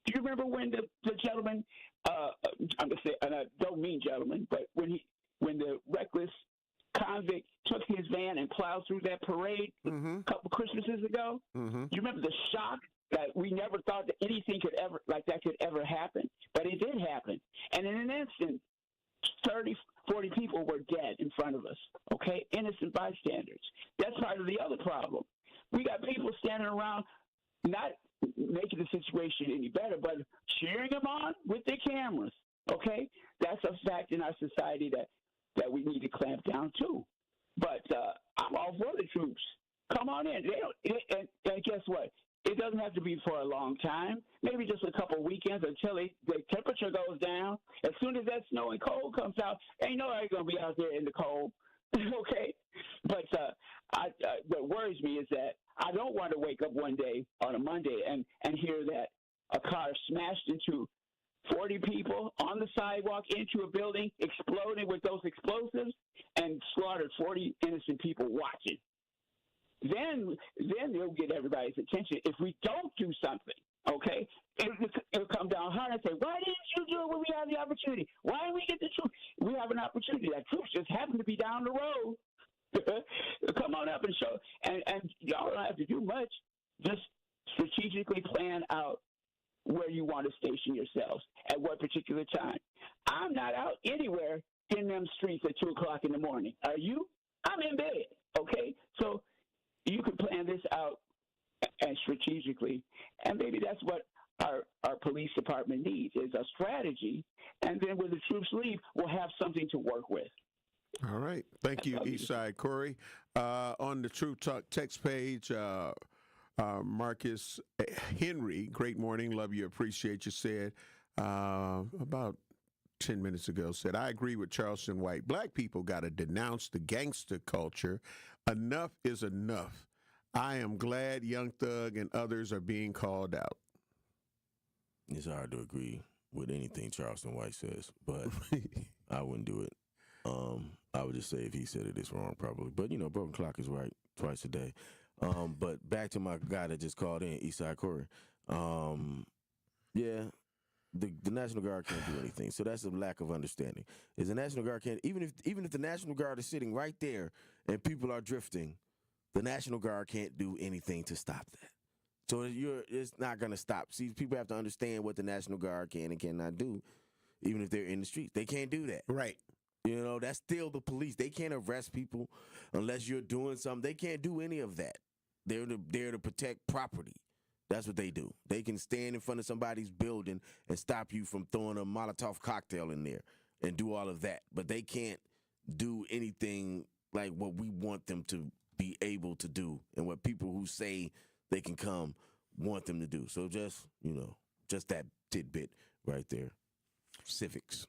Do you remember when the gentleman, I'm going to say, and I don't mean gentleman, but when the reckless convict took his van and plowed through that parade a couple Christmases ago? You remember the shock that we never thought that anything could ever happen, but it did happen. And in an instant, 30, 40 people were dead in front of us, okay? Innocent bystanders. That's part of the other problem. We got people standing around not making the situation any better, but cheering them on with their cameras. Okay, that's a fact in our society that we need to clamp down too. But I'm all for the troops. Come on in. And guess what? It doesn't have to be for a long time. Maybe just a couple of weekends until the temperature goes down. As soon as that snow and cold comes out, ain't nobody gonna be out there in the cold. Okay, but what worries me is that I don't want to wake up one day on a Monday and hear that a car smashed into 40 people on the sidewalk into a building, exploding with those explosives, and slaughtered 40 innocent people watching. Then they'll get everybody's attention. If we don't do something, okay, it'll come down hard and say, why didn't you do it when we have the opportunity? Why didn't we get the truth? We have an opportunity. That truth just happened to be down the road. Come on up and show. And y'all don't have to do much. Just strategically plan out where you want to station yourselves at what particular time. I'm not out anywhere in them streets at 2 o'clock in the morning. Are you? I'm in bed, okay? So you can plan this out and strategically, and maybe that's what our police department needs is a strategy, and then when the troops leave, we'll have something to work with. All right. Thank you, Eastside Corey. On the True Talk text page, Marcus Henry, great morning, love you, appreciate you, said about 10 minutes ago, said, I agree with Charleston White. Black people got to denounce the gangster culture. Enough is enough. I am glad Young Thug and others are being called out. It's hard to agree with anything Charleston White says, but I wouldn't do it. I would just say if he said it, it's wrong probably. But, broken clock is right twice a day. But back to my guy that just called in, Eastside Corey. Yeah, the National Guard can't do anything. So that's a lack of understanding. Is the National Guard can't, even if the National Guard is sitting right there and people are drifting, the National Guard can't do anything to stop that. So it's not going to stop. See, people have to understand what the National Guard can and cannot do, even if they're in the streets. They can't do that. Right. That's still the police. They can't arrest people unless you're doing something. They can't do any of that. They're there to protect property. That's what they do. They can stand in front of somebody's building and stop you from throwing a Molotov cocktail in there and do all of that. But they can't do anything like what we want them to be able to do and what people who say they can come want them to do. So just that tidbit right there. Civics.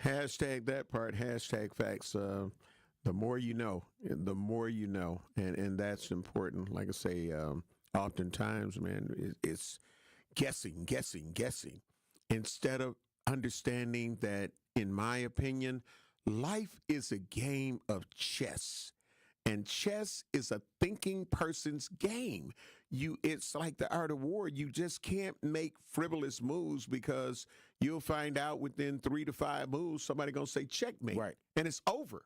Hashtag that part, hashtag facts. The more you know, and that's important. Like I say, oftentimes, man, it's guessing, instead of understanding that, in my opinion, life is a game of chess. And chess is a thinking person's game. It's like the art of war. You just can't make frivolous moves because you'll find out within 3 to 5 moves, somebody gonna say checkmate. Right. And it's over.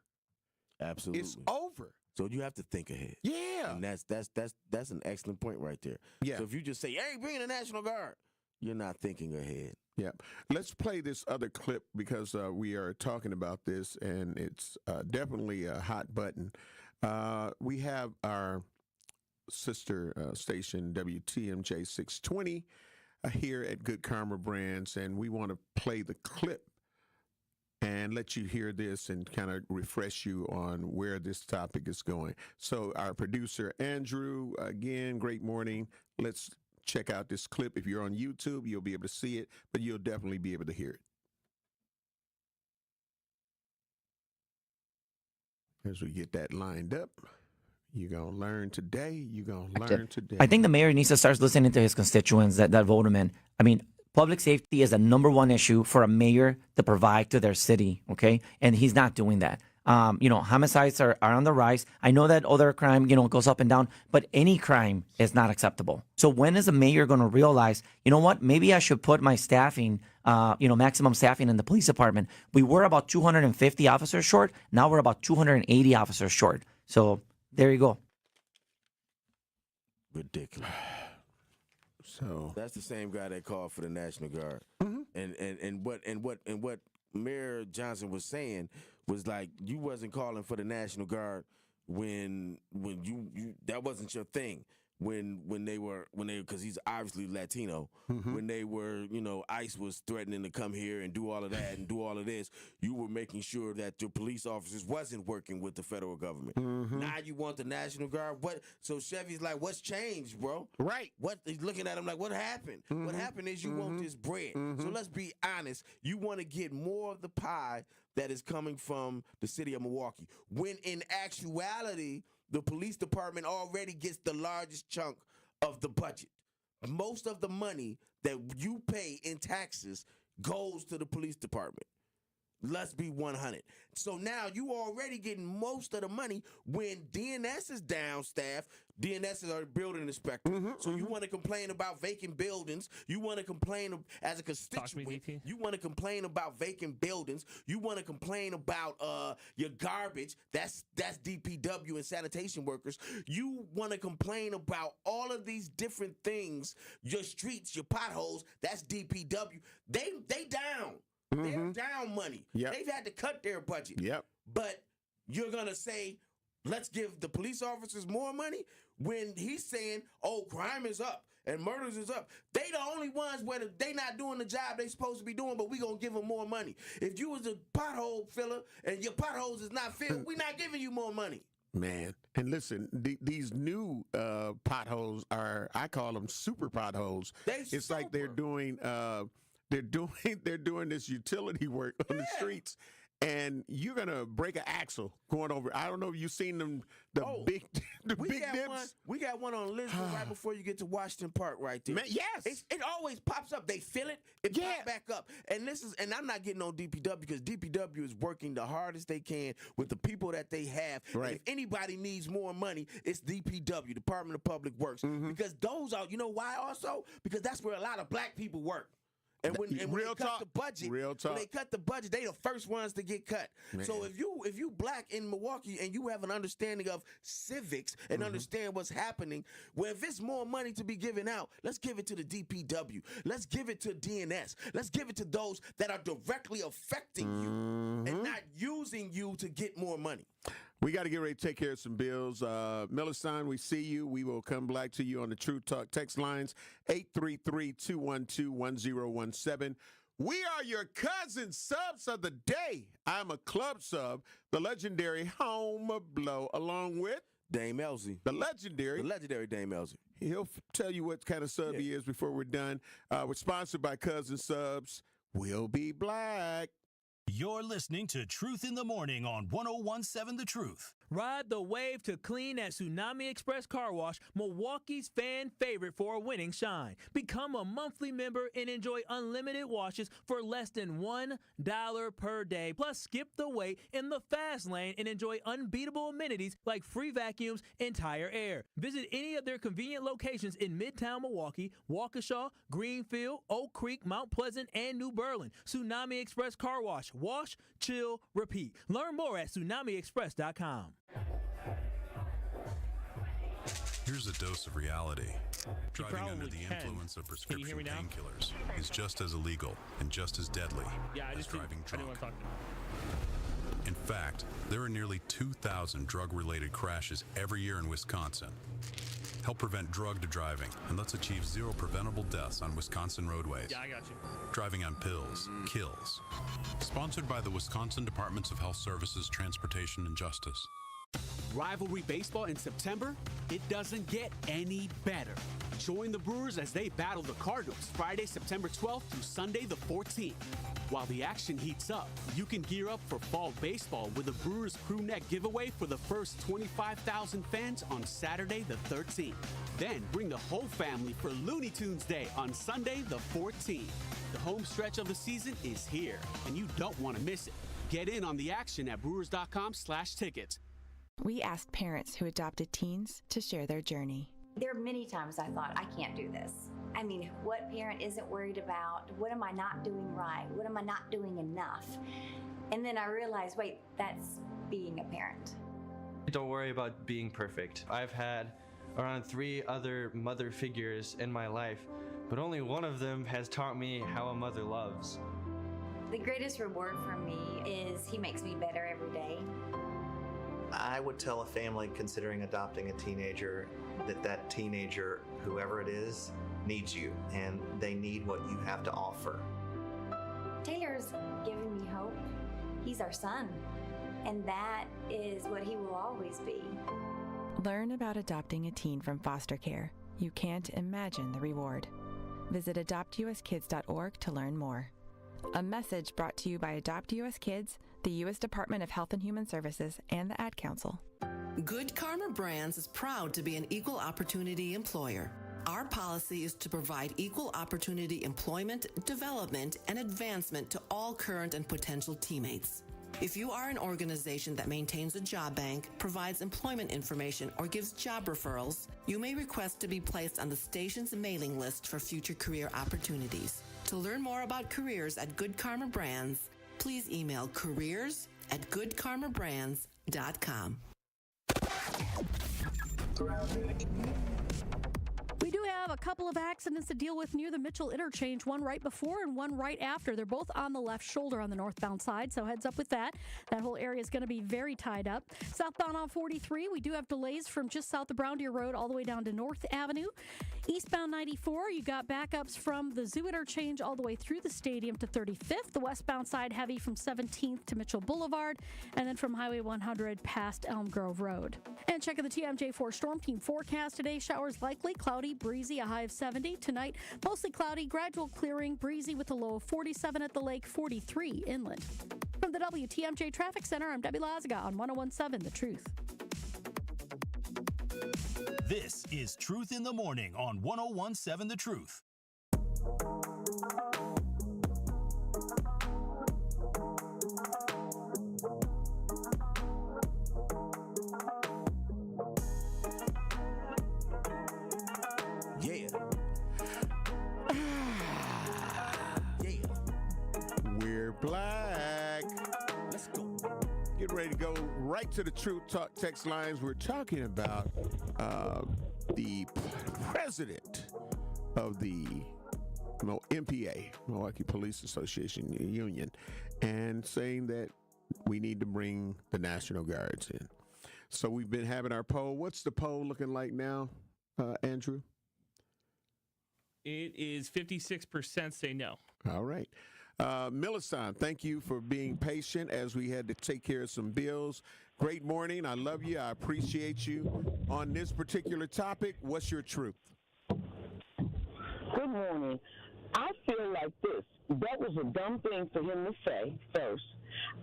Absolutely. It's over. So you have to think ahead. Yeah. And that's an excellent point right there. Yeah. So if you just say, hey, bring in the National Guard, you're not thinking ahead. Yeah. Let's play this other clip because we are talking about this, and it's definitely a hot button. We have our sister station, WTMJ 620, here at Good Karma Brands, and we want to play the clip and let you hear this and kind of refresh you on where this topic is going. So our producer, Andrew, again, great morning. Let's check out this clip. If you're on YouTube, you'll be able to see it, but you'll definitely be able to hear it. As we get that lined up, you're going to learn today. I think the mayor needs to start listening to his constituents that vote him in. I mean, public safety is the number one issue for a mayor to provide to their city, okay? And he's not doing that. Homicides are on the rise. I know that other crime, goes up and down, but any crime is not acceptable. So when is a mayor going to realize, you know what, maybe I should put my staffing, maximum staffing in the police department. We were about 250 officers short. Now we're about 280 officers short. So there you go. Ridiculous. So that's the same guy that called for the National Guard. Mm-hmm. And what Mayor Johnson was saying was like, you wasn't calling for the National Guard when you that wasn't your thing. because he's obviously Latino, when they were, ICE was threatening to come here and do all of that and do all of this, you were making sure that the police officers wasn't working with the federal government. Now you want the National Guard. So Chevy's like, what's changed, bro? Right. He's looking at him like, what happened? What happened is you want this bread. So let's be honest. You want to get more of the pie that is coming from the city of Milwaukee, when in actuality, the police department already gets the largest chunk of the budget. Most of the money that you pay in taxes goes to the police department. Let's be 100. So now you already getting most of the money when DNS is down staff. DNS is our building inspector. So you want to complain about vacant buildings. You want to complain as a constituent. You want to complain about vacant buildings. You want to complain about your garbage. That's DPW and sanitation workers. You want to complain about all of these different things. Your streets, your potholes. That's DPW. They down. They're down money. They've had to cut their budget. But you're going to say, let's give the police officers more money when he's saying, oh, crime is up and murders is up. They the only ones where they not doing the job they supposed to be doing, but we going to give them more money. If you was a pothole filler and your potholes is not filled, we not giving you more money. Man, and listen, these new potholes I call them super potholes. It's like they're doing this utility work on the streets, and you're gonna break an axle going over. I don't know if you've seen them, big dips. We got one on Elizabeth right before you get to Washington Park, right there. Man, yes, it always pops up. They feel it, pops back up, and I'm not getting on DPW because DPW is working the hardest they can with the people that they have. Right. And if anybody needs more money, it's DPW, Department of Public Works, because those are, you know why also? Because that's where a lot of black people work. And when they cut the budget, when they cut the budget, they the first ones to get cut. Man. So if you black in Milwaukee and you have an understanding of civics and understand what's happening, well, if it's more money to be given out, let's give it to the DPW. Let's give it to DNS. Let's give it to those that are directly affecting you and not using you to get more money. We got to get ready to take care of some bills. Millicent, we see you. We will come back to you on the True Talk text lines, 833-212-1017. We are your cousin subs of the day. I'm a club sub, the legendary Home Blow, along with Dame Elsie. The legendary Dame Elsie. He'll tell you what kind of sub he is before we're done. We're sponsored by Cousin Subs. We'll be black. You're listening to Truth in the Morning on 101.7 The Truth. Ride the wave to clean at Tsunami Express Car Wash, Milwaukee's fan favorite for a winning shine. Become a monthly member and enjoy unlimited washes for less than $1 per day. Plus, skip the wait in the fast lane and enjoy unbeatable amenities like free vacuums and tire air. Visit any of their convenient locations in Midtown Milwaukee, Waukesha, Greenfield, Oak Creek, Mount Pleasant, and New Berlin. Tsunami Express Car Wash. Wash, chill, repeat. Learn more at tsunamiexpress.com. Here's a dose of reality. Driving under the influence of prescription painkillers is just as illegal and just as deadly as driving drunk. In fact, there are nearly 2,000 drug-related crashes every year in Wisconsin. Help prevent drug to driving, and let's achieve zero preventable deaths on Wisconsin roadways. Yeah, I got you. Driving on pills kills. Sponsored by the Wisconsin Departments of Health Services, Transportation, and Justice. Rivalry baseball in September? It doesn't get any better. Join the Brewers as they battle the Cardinals Friday, September 12th through Sunday the 14th. While the action heats up, you can gear up for fall baseball with a Brewers crew neck giveaway for the first 25,000 fans on Saturday the 13th. Then bring the whole family for Looney Tunes Day on Sunday the 14th. The home stretch of the season is here, and you don't want to miss it. Get in on the action at brewers.com/tickets. We asked parents who adopted teens to share their journey. There are many times I thought, I can't do this. I mean, what parent isn't worried about? What am I not doing right? What am I not doing enough? And then I realized, wait, that's being a parent. Don't worry about being perfect. I've had around 3 other mother figures in my life, but only one of them has taught me how a mother loves. The greatest reward for me is he makes me better every day. I I would tell a family considering adopting a teenager that teenager, whoever it is, needs you, and they need what you have to offer. Taylor's given me hope. He's our son, and that is what he will always be. Learn about adopting a teen from foster care. You can't imagine the reward. Visit adoptuskids.org to learn more. A message brought to you by Adopt US Kids, the U.S. Department of Health and Human Services, and the Ad Council. Good Karma Brands is proud to be an equal opportunity employer. Our policy is to provide equal opportunity employment, development, and advancement to all current and potential teammates. If you are an organization that maintains a job bank, provides employment information, or gives job referrals, you may request to be placed on the station's mailing list for future career opportunities. To learn more about careers at Good Karma Brands, please email careers@goodkarmabrands.com. We do have a couple of accidents to deal with near the Mitchell interchange, one right before and one right after. They're both on the left shoulder on the northbound side, so heads up with that. That whole area is going to be very tied up. Southbound on 43, we do have delays from just south of Brown Deer Road all the way down to North Avenue. Eastbound 94, you got backups from the Zoo interchange all the way through the stadium to 35th. The westbound side heavy from 17th to Mitchell Boulevard, and then from Highway 100 past Elm Grove Road. And checking the TMJ4 Storm Team forecast today, showers likely, cloudy, breezy, a high of 70. Tonight, mostly cloudy, gradual clearing, breezy with a low of 47 at the lake, 43 inland. From the WTMJ Traffic Center, I'm Debbie Lazaga on 101.7 The Truth. This is Truth in the Morning on 101.7 The Truth. We're black. Let's go. Get ready to go right to the Truth Talk text lines. We're talking about the president of the MPA, Milwaukee Police Association Union, and saying that we need to bring the National Guards in. So we've been having our poll. What's the poll looking like now, Andrew? It is 56% say no. All right. Millicent, thank you for being patient as we had to take care of some bills. Great morning. I love you. I appreciate you. On this particular topic, what's your truth? Good morning. I feel like this. That was a dumb thing for him to say first.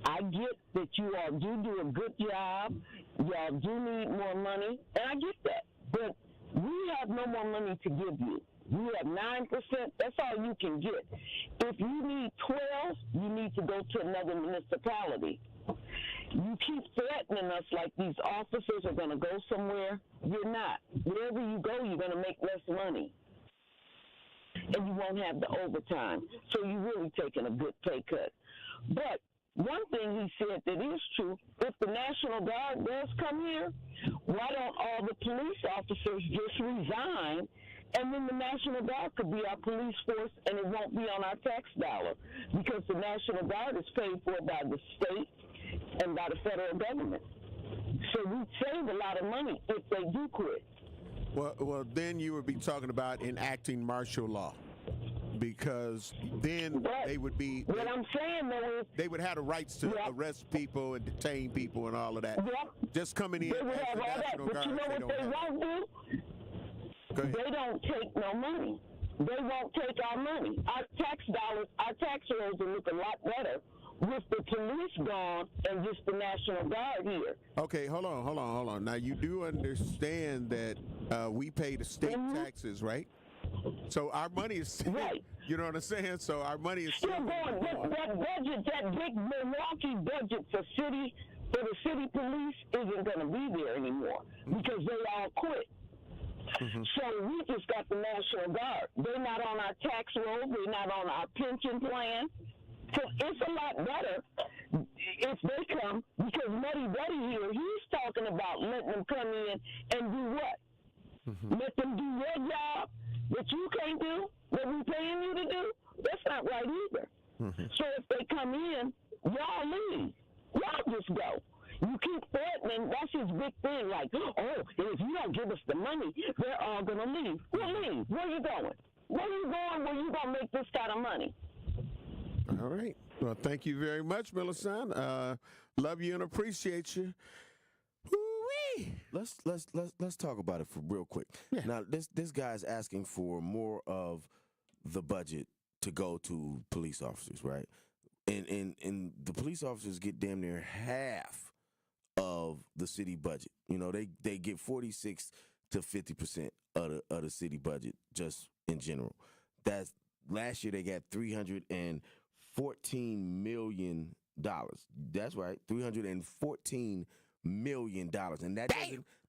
I get that you all do a good job. Y'all do need more money, and I get that. But we have no more money to give you. You have 9%. That's all you can get. If you need 12, you need to go to another municipality. You keep threatening us like these officers are going to go somewhere. You're not. Wherever you go, you're going to make less money. And you won't have the overtime. So you're really taking a good pay cut. But one thing he said that is true, if the National Guard does come here, why don't all the police officers just resign, and then the National Guard could be our police force, and it won't be on our tax dollar, because the National Guard is paid for by the state and by the federal government. So we'd save a lot of money if they do quit. Well, then you would be talking about enacting martial law, because then they would be. What I'm saying though is they would have the rights to arrest people and detain people and all of that. Just coming in they would as have the all that, National but Guard, you know what they won't do? They don't take no money. They won't take our money. Our tax dollars, our tax rolls will look a lot better with the police gone and just the National Guard here. Okay, hold on. Now, you do understand that we pay the state taxes, right? So our money is still, right. You know what I'm saying? So our money is still going. That budget, that big Milwaukee budget for the city police isn't going to be there anymore because they all quit. Mm-hmm. So we just got the National Guard. They're not on our tax roll. They're not on our pension plan. So it's a lot better if they come, because Muddy Buddy here, he's talking about letting them come in and do what? Mm-hmm. Let them do their job that you can't do, that we're paying you to do? That's not right either. Mm-hmm. So if they come in, y'all leave. Y'all just go. You keep threatening. That's his big thing. Like, oh, if you don't give us the money, they're all going to leave. Well, leave. Where are you going? Where are you going where you going to make this kind of money? All right. Well, thank you very much, Millicent. Love you and appreciate you. Woo-wee. Let's talk about it for real quick. Yeah. Now, this guy's asking for more of the budget to go to police officers, right? And the police officers get damn near half of the city budget. You know, they get 46 to 50% of the city budget just in general. That's last year they got $314 million. That's right, $314 million, and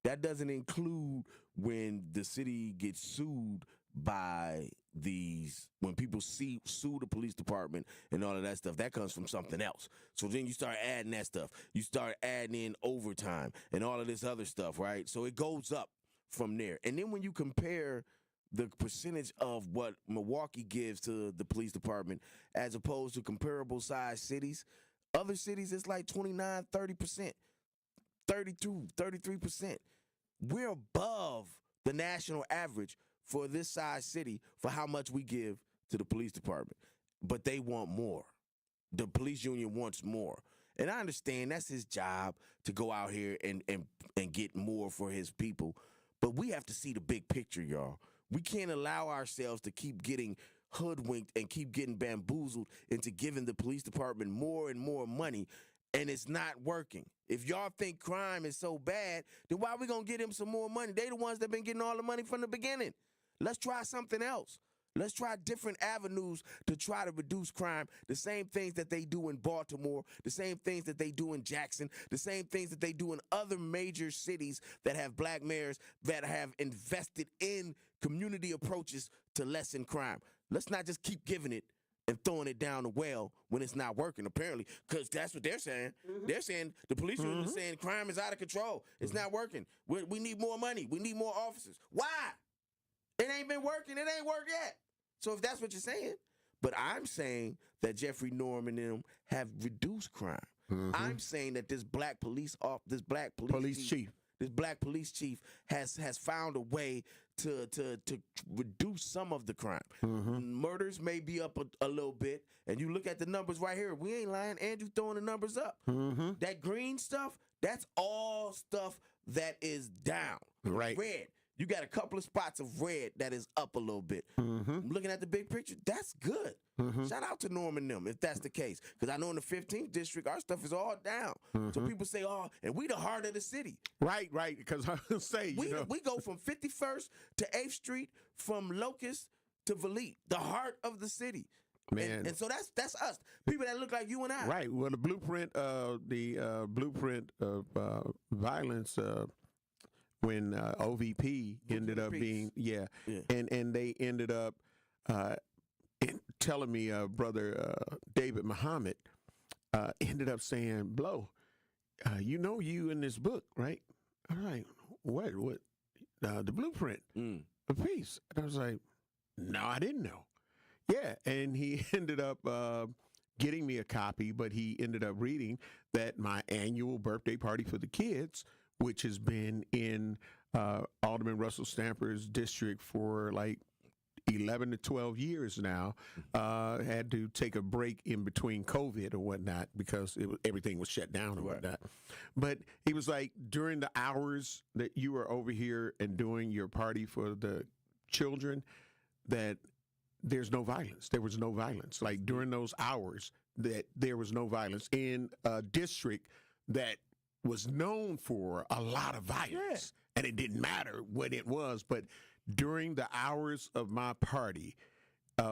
that doesn't include when the city gets sued by when people sue the police department and all of that stuff. That comes from something else. So then you start adding that stuff. You start adding in overtime and all of this other stuff, right? So it goes up from there. And then when you compare the percentage of what Milwaukee gives to the police department as opposed to comparable size cities, other cities it's like 29, 30%, 32, 33%. We're above the national average for this size city for how much we give to the police department. But they want more. The police union wants more. And I understand that's his job to go out here and get more for his people. But we have to see the big picture, y'all. We can't allow ourselves to keep getting hoodwinked and keep getting bamboozled into giving the police department more and more money, and it's not working. If y'all think crime is so bad, then why are we going to get them some more money? They the ones that been getting all the money from the beginning. Let's try something else. Let's try different avenues to try to reduce crime. The same things that they do in Baltimore, the same things that they do in Jackson, the same things that they do in other major cities that have black mayors that have invested in community approaches to lessen crime. Let's not just keep giving it and throwing it down the well when it's not working, apparently, because that's what they're saying. Mm-hmm. They're saying, the police union is saying crime is out of control. It's not working. We need more money. We need more officers. Why? It ain't been working. It ain't worked yet. So if that's what you're saying, but I'm saying that Jeffrey Norman and them have reduced crime. Mm-hmm. I'm saying that this black police chief has found a way to reduce some of the crime. Mm-hmm. Murders may be up a little bit, and you look at the numbers right here. We ain't lying. Andrew throwing the numbers up. Mm-hmm. That green stuff, that's all stuff that is down. Right. Red. You got a couple of spots of red that is up a little bit. Mm-hmm. Looking at the big picture, that's good. Mm-hmm. Shout out to Norman and them if that's the case. Because I know in the 15th district, our stuff is all down. Mm-hmm. So people say, oh, and we the heart of the city. Right. Because I say, we go from 51st to 8th Street, from Locust to Valete, the heart of the city. Man. And so that's us. People that look like you and I. Right. Well, the blueprint of violence when OVP ended up being, and they ended up telling me, brother David Muhammad ended up saying, Blow, you in this book, right? All right, what, the blueprint of peace. And I was like, no, I didn't know. Yeah, and he ended up getting me a copy, but he ended up reading that my annual birthday party for the kids, which has been in Alderman Russell Stamper's district for like 11 to 12 years now, had to take a break in between COVID or whatnot because everything was shut down and whatnot. But he was like, during the hours that you were over here and doing your party for the children, that there's no violence. There was no violence. Like during those hours that there was no violence in a district that was known for a lot of violence, and it didn't matter what it was. But during the hours of my party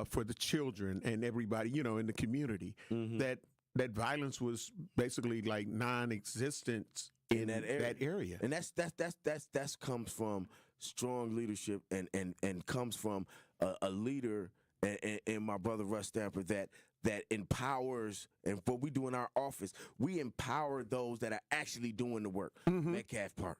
for the children and everybody, in the community, that violence was basically like non-existent in that area. And that's comes from strong leadership and comes from a leader and my brother Russ Stamper that empowers, and what we do in our office, we empower those that are actually doing the work. Metcalf Park.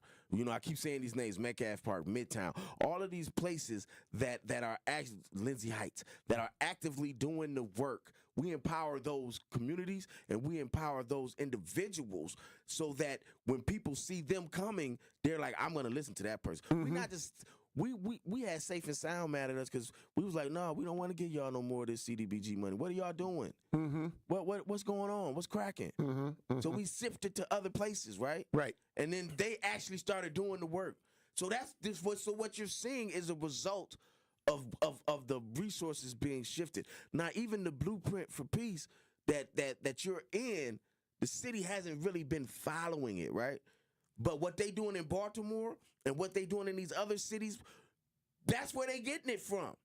I keep saying these names, Metcalf Park, Midtown, all of these places that are actually, Lindsay Heights, that are actively doing the work we empower those communities and we empower those individuals so that when people see them coming, they're like, I'm going to listen to that person. We not just we had Safe and Sound mad at us because we was like, no, we don't want to give y'all no more of this CDBG money. What are y'all doing? What's going on? What's cracking? So we sifted to other places, right? Right. And then they actually started doing the work. So so what you're seeing is a result of the resources being shifted. Now, even the blueprint for peace that you're in, the city hasn't really been following it, right? But what they doing in Baltimore and what they doing in these other cities, that's where they getting it from.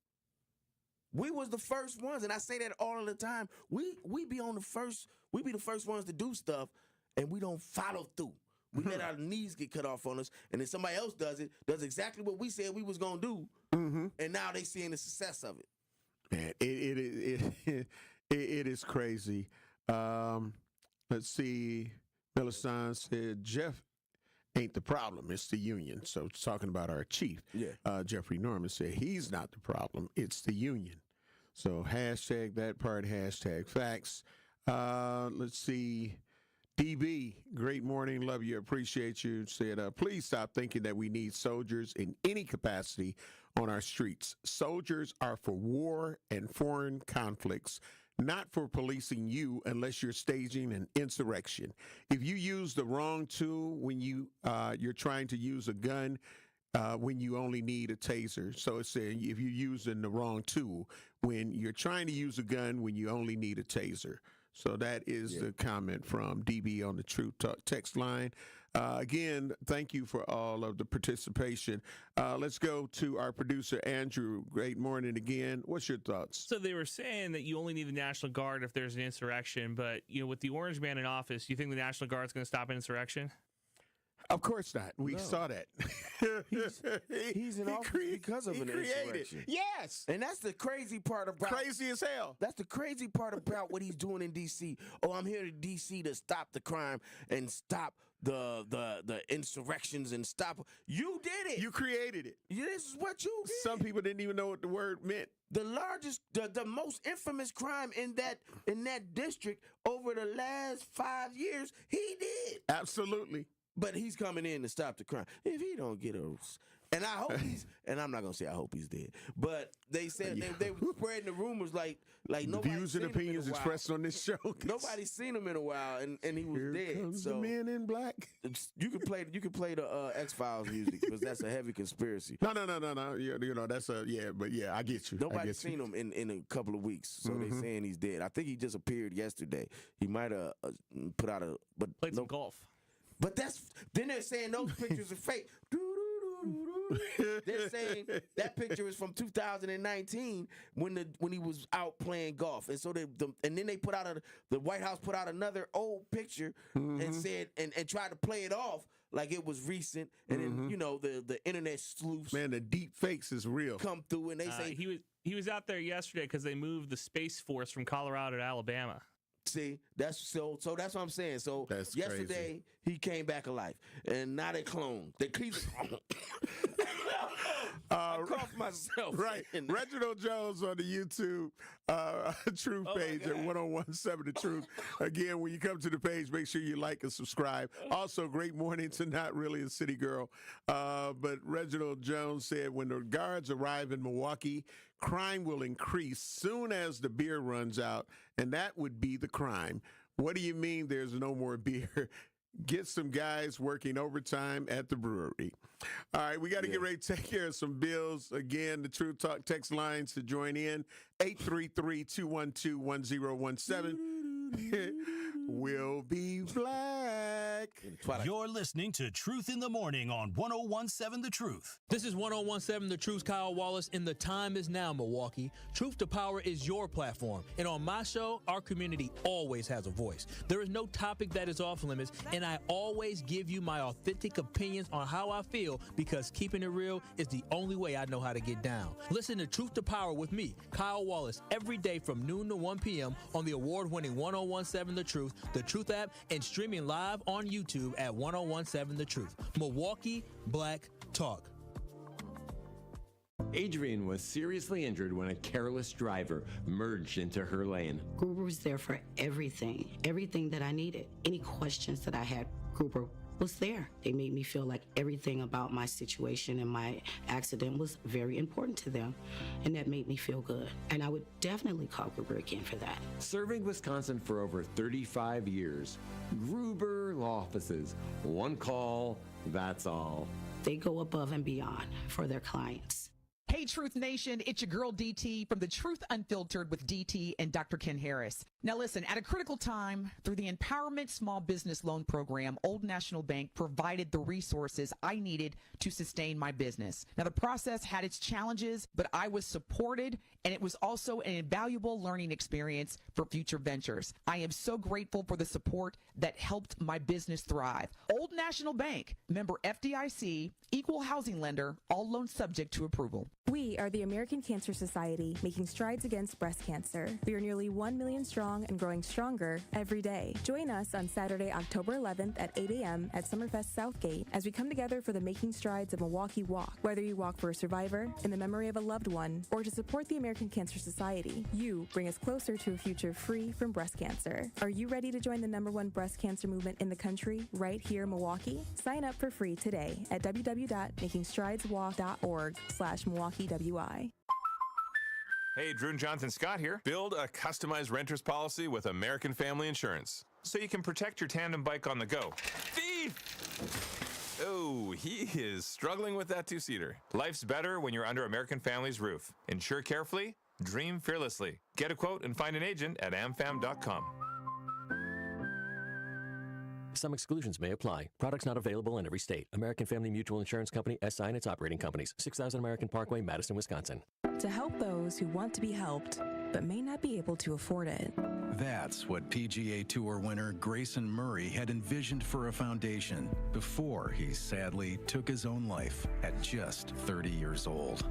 We was the first ones, and I say that all the time. We be the first ones to do stuff, and we don't follow through. We let our knees get cut off on us, and then somebody else does exactly what we said we was gonna do, and now they seeing the success of it. Man, it is crazy. Let's see. Melisande said Jeff ain't the problem, it's the union. So it's talking about our chief. Yeah. Jeffrey Norman said he's not the problem, it's the union. So hashtag that part, hashtag facts. Let's see. DB, great morning, love you, appreciate you. Said, please stop thinking that we need soldiers in any capacity on our streets. Soldiers are for war and foreign conflicts, not for policing you unless you're staging an insurrection. If you use the wrong tool when you're trying to use a gun, when you only need a taser. So it's saying if you're using the wrong tool when you're trying to use a gun when you only need a taser. So that is the comment from DB on the Truth Talk text line. Again, thank you for all of the participation. Let's go to our producer, Andrew. Great morning again. What's your thoughts? So they were saying that you only need the National Guard if there's an insurrection, but with the Orange Man in office, you think the National Guard's going to stop an insurrection? Of course not. We saw that. He's in office because of an insurrection. Yes. And that's the crazy part about... Crazy as hell. That's the crazy part about what he's doing in D.C. Oh, I'm here to D.C. to stop the crime and stop the insurrections and stop... You did it. You created it. This is what you did. Some people didn't even know what the word meant. The largest, the most infamous crime in that district over the last 5 years, he did. Absolutely. But he's coming in to stop the crime. If he don't get and I hope and I'm not gonna say I hope he's dead, but they said they were spreading the rumors like nobody. Views and opinions expressed on this show. Nobody's seen him in a while, and he was Here dead. Comes so the Men in Black. You can play the X-Files music because that's a heavy conspiracy. No. That's but I get you. Nobody's seen him in a couple of weeks, so they're saying he's dead. I think he just appeared yesterday. He might have put out played some golf. But then they're saying those pictures are fake. They're saying that picture is from 2019 when he was out playing golf, and so and then they put out the White House put out another old picture and said and tried to play it off like it was recent, and then the internet sleuths, man, the deep fakes is real, come through and they say he was out there yesterday because they moved the Space Force from Colorado to Alabama. See, that's that's what I'm saying. So that's yesterday he came back alive, and now they cloned. They keep I coughed myself. Right. Reginald Jones on the YouTube Truth page at 1017 The Truth. Again, when you come to the page, make sure you like and subscribe. Also, great morning to Not Really a City Girl. But Reginald Jones said when the guards arrive in Milwaukee, crime will increase soon as the beer runs out, and that would be the crime. What do you mean there's no more beer? Get some guys working overtime at the brewery. All right, we got to get ready to take care of some bills. Again, the Truth Talk text lines to join in, 833-212-1017. We'll be black. You're listening to Truth in the Morning on 1017 The Truth. This is 1017 The Truth, Kyle Wallace, and the time is now, Milwaukee. Truth to Power is your platform, and on my show, our community always has a voice. There is no topic that is off limits, and I always give you my authentic opinions on how I feel because keeping it real is the only way I know how to get down. Listen to Truth to Power with me, Kyle Wallace, every day from noon to 1 p.m. on the award-winning 1017 The Truth app, and streaming live on YouTube at 1017 The Truth. Milwaukee Black Talk. Adrian was seriously injured when a careless driver merged into her lane. Gruber was there for everything that I needed. Any questions that I had, Gruber was there. They made me feel like everything about my situation and my accident was very important to them, and that made me feel good. And I would definitely call Gruber again for that. Serving Wisconsin for over 35 years, Gruber Law Offices. One call, that's all. They go above and beyond for their clients. Hey, Truth Nation, it's your girl DT from The Truth Unfiltered with DT and Dr. Ken Harris. Now listen, at a critical time, through the Empowerment Small Business Loan Program, Old National Bank provided the resources I needed to sustain my business. Now the process had its challenges, but I was supported, and it was also an invaluable learning experience for future ventures. I am so grateful for the support that helped my business thrive. Old National Bank, member FDIC, equal housing lender, all loans subject to approval. We are the American Cancer Society, making strides against breast cancer. We are nearly 1 million strong and growing stronger every day. Join us on Saturday, October 11th at 8 a.m. at Summerfest Southgate as we come together for the Making Strides of Milwaukee Walk. Whether you walk for a survivor, in the memory of a loved one, or to support the American Cancer Society, you bring us closer to a future free from breast cancer. Are you ready to join the #1 breast cancer movement in the country right here in Milwaukee? Sign up for free today at www.makingstrideswalk.org/MilwaukeeWI. Hey, Drew and Jonathan Scott here. Build a customized renter's policy with American Family Insurance so you can protect your tandem bike on the go. Thief! Oh, he is struggling with that two-seater. Life's better when you're under American Family's roof. Insure carefully, dream fearlessly. Get a quote and find an agent at amfam.com. Some exclusions may apply. Products not available in every state. American Family Mutual Insurance Company, SI and its operating companies. 6000 American Parkway, Madison, Wisconsin. To help those who want to be helped, but may not be able to afford it. That's what PGA Tour winner Grayson Murray had envisioned for a foundation before he sadly took his own life at just 30 years old.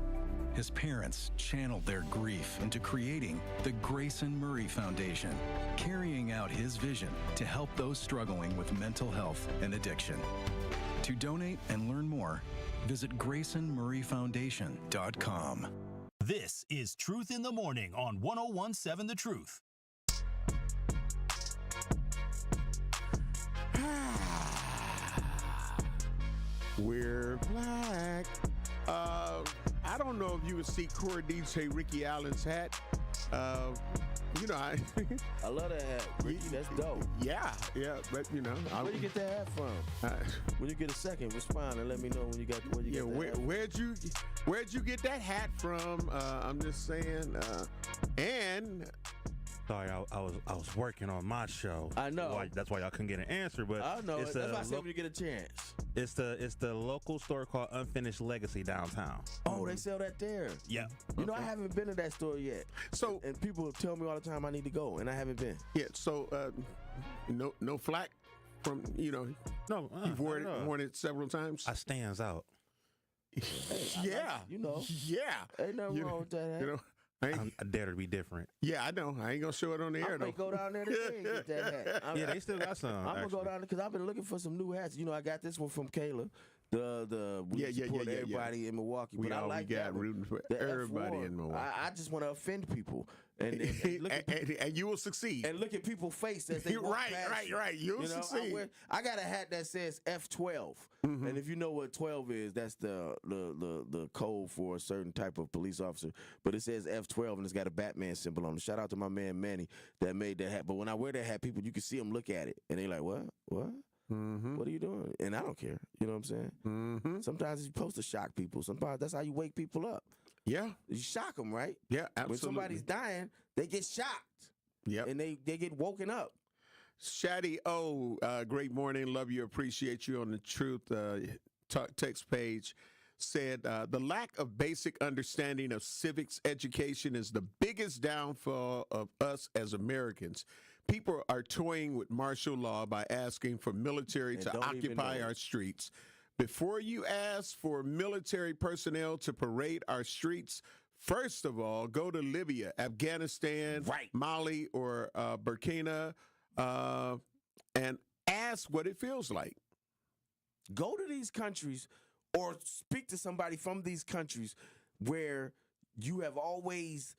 His parents channeled their grief into creating the Grayson Murray Foundation, carrying out his vision to help those struggling with mental health and addiction. To donate and learn more, visit GraysonMurrayFoundation.com. This is Truth in the Morning on 1017 The Truth. We're black. I don't know if you would see core DJ Ricky Allen's hat. You know, I love that hat, Ricky. That's dope. Yeah, but you know, where you get that hat from? When you get a second, respond and let me know when you got where you get that hat. Where'd you get that hat from? I'm just saying. And sorry, I was working on my show. I know. That's why y'all couldn't get an answer. But I know. That's why I said when you get a chance. It's the local store called Unfinished Legacy downtown. Oh, they sell that there. Yeah. You know, I haven't been to that store yet. So and people tell me all the time I need to go, and I haven't been. Yeah. So no flack from No, you've worn it several times. I stands out. Yeah. Yeah. Ain't nothing wrong with that hat. I dare to be different. Yeah, I know. I ain't gonna show it on the air though. I go down there today and get that hat. Yeah, they still got some. I'm gonna go down there because I've been looking for some new hats. I got this one from Kayla. We support everybody in Milwaukee. We but I like that rooting for everybody in Milwaukee. I just want to offend people, and you will succeed. And look at people's face as they walk past right. You'll succeed. I got a hat that says F12, and if you know what 12 is, that's the code for a certain type of police officer. But it says F12, and it's got a Batman symbol on it. Shout out to my man Manny that made that hat. But when I wear that hat, people, you can see them look at it, and they like, what? Mm-hmm. What are you doing? And I don't care. You know what I'm saying? Mm-hmm. Sometimes you're supposed to shock people. Sometimes that's how you wake people up. Yeah. You shock them, right? Yeah, absolutely. When somebody's dying, they get shocked. Yep. And they get woken up. Shaddy O, great morning. Love you. Appreciate you on the Truth text page. Said the lack of basic understanding of civics education is the biggest downfall of us as Americans. People are toying with martial law by asking for military to occupy our streets. Before you ask for military personnel to parade our streets, first of all, go to Libya, Afghanistan, Mali, or Burkina, and ask what it feels like. Go to these countries or speak to somebody from these countries. where you have always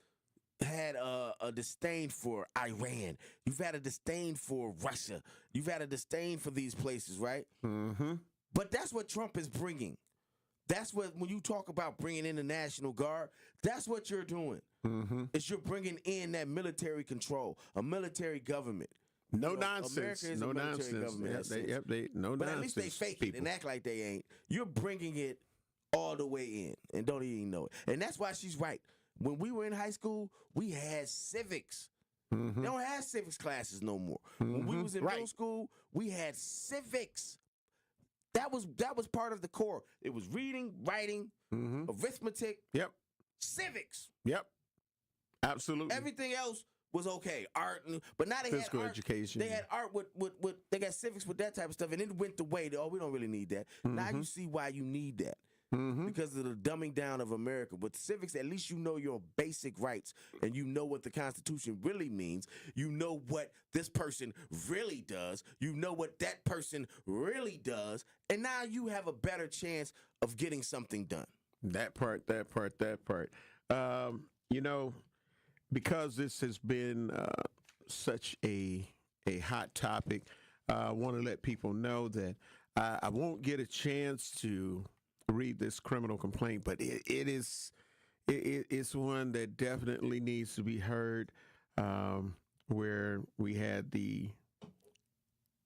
had a disdain for Iran. You've had a disdain for Russia. You've had a disdain for these places, right? Mm-hmm. But that's what Trump is bringing. That's what, when you talk about bringing in the National Guard, that's what you're doing. Mm-hmm. Is you're bringing in that military control, a military government. No America nonsense. is No a military nonsense. government. No but nonsense. at least they fake it people. and act like they ain't. You're bringing it all the way in and don't even know it. And that's why she's right. When we were in high school, we had civics. Mm-hmm. They don't have civics classes no more. When we was in middle school, we had civics. That was part of the core. It was reading, writing, arithmetic, civics. Yep. Absolutely. Everything else was okay. Art, but now they Physical had art, education. They had art with they got civics with that type of stuff, and it went the way. Oh, we don't really need that. Now you see why you need that. Because of the dumbing down of America. With civics, at least you know your basic rights and you know what the Constitution really means. You know what this person really does. You know what that person really does. And now you have a better chance of getting something done. That part. You know, because this has been such a hot topic, I want to let people know that I won't get a chance to read this criminal complaint, but it's one that definitely needs to be heard, where we had the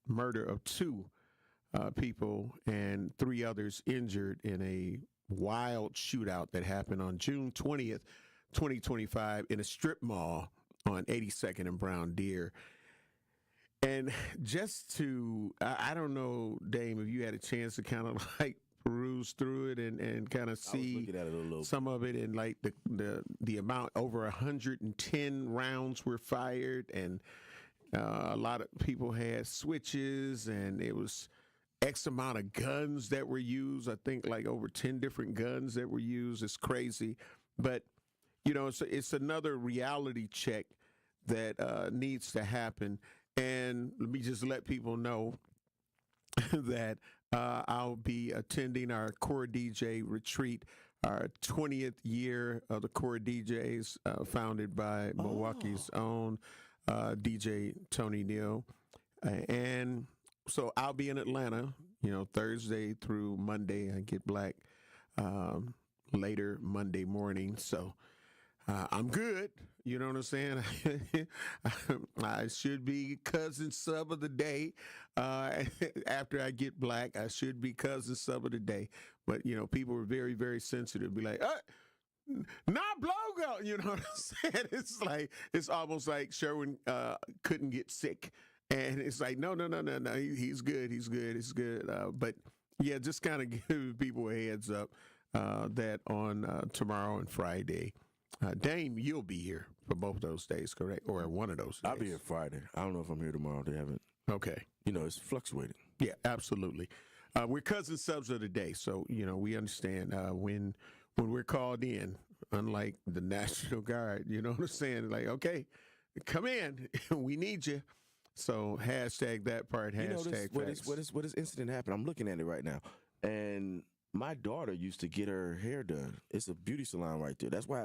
murder of 2 people and 3 others injured in a wild shootout that happened on June 20th, 2025 in a strip mall on 82nd and Brown Deer. And just to, I don't know, Dame, if you had a chance to kind of like peruse through it and kind of see some of it, and like the amount, over 110 rounds were fired, and a lot of people had switches, and it was X amount of guns that were used. I think like over 10 different guns that were used. It's crazy. But, you know, it's another reality check that needs to happen. And let me just let people know that I'll be attending our Core DJ retreat, our 20th year of the Core DJs, founded by Milwaukee's own DJ Tony Neal. And so I'll be in Atlanta, you know, Thursday through Monday. I get back later Monday morning. So I'm good. You know what I'm saying? I should be cousin sub of the day. After I get black, I should be cousin sub of the day. But, you know, people were very, very sensitive. Be like, not Blogo. You know what I'm saying? It's like, it's almost like Sherwin couldn't get sick. And it's like, no. He's good. He's good. But, yeah, just kind of give people a heads up that on tomorrow and Friday, Dame, you'll be here for both those days, correct? Or one of those days? I'll be here Friday. I don't know if I'm here tomorrow. They haven't. Okay. You know, it's fluctuating. Yeah, absolutely. We're cousin subs of the day, so, you know, we understand when we're called in, unlike the National Guard, you know what I'm saying? Like, okay, come in. We need you. So hashtag that part, hashtag what this incident happened. I'm looking at it right now. And my daughter used to get her hair done. It's a beauty salon right there. That's why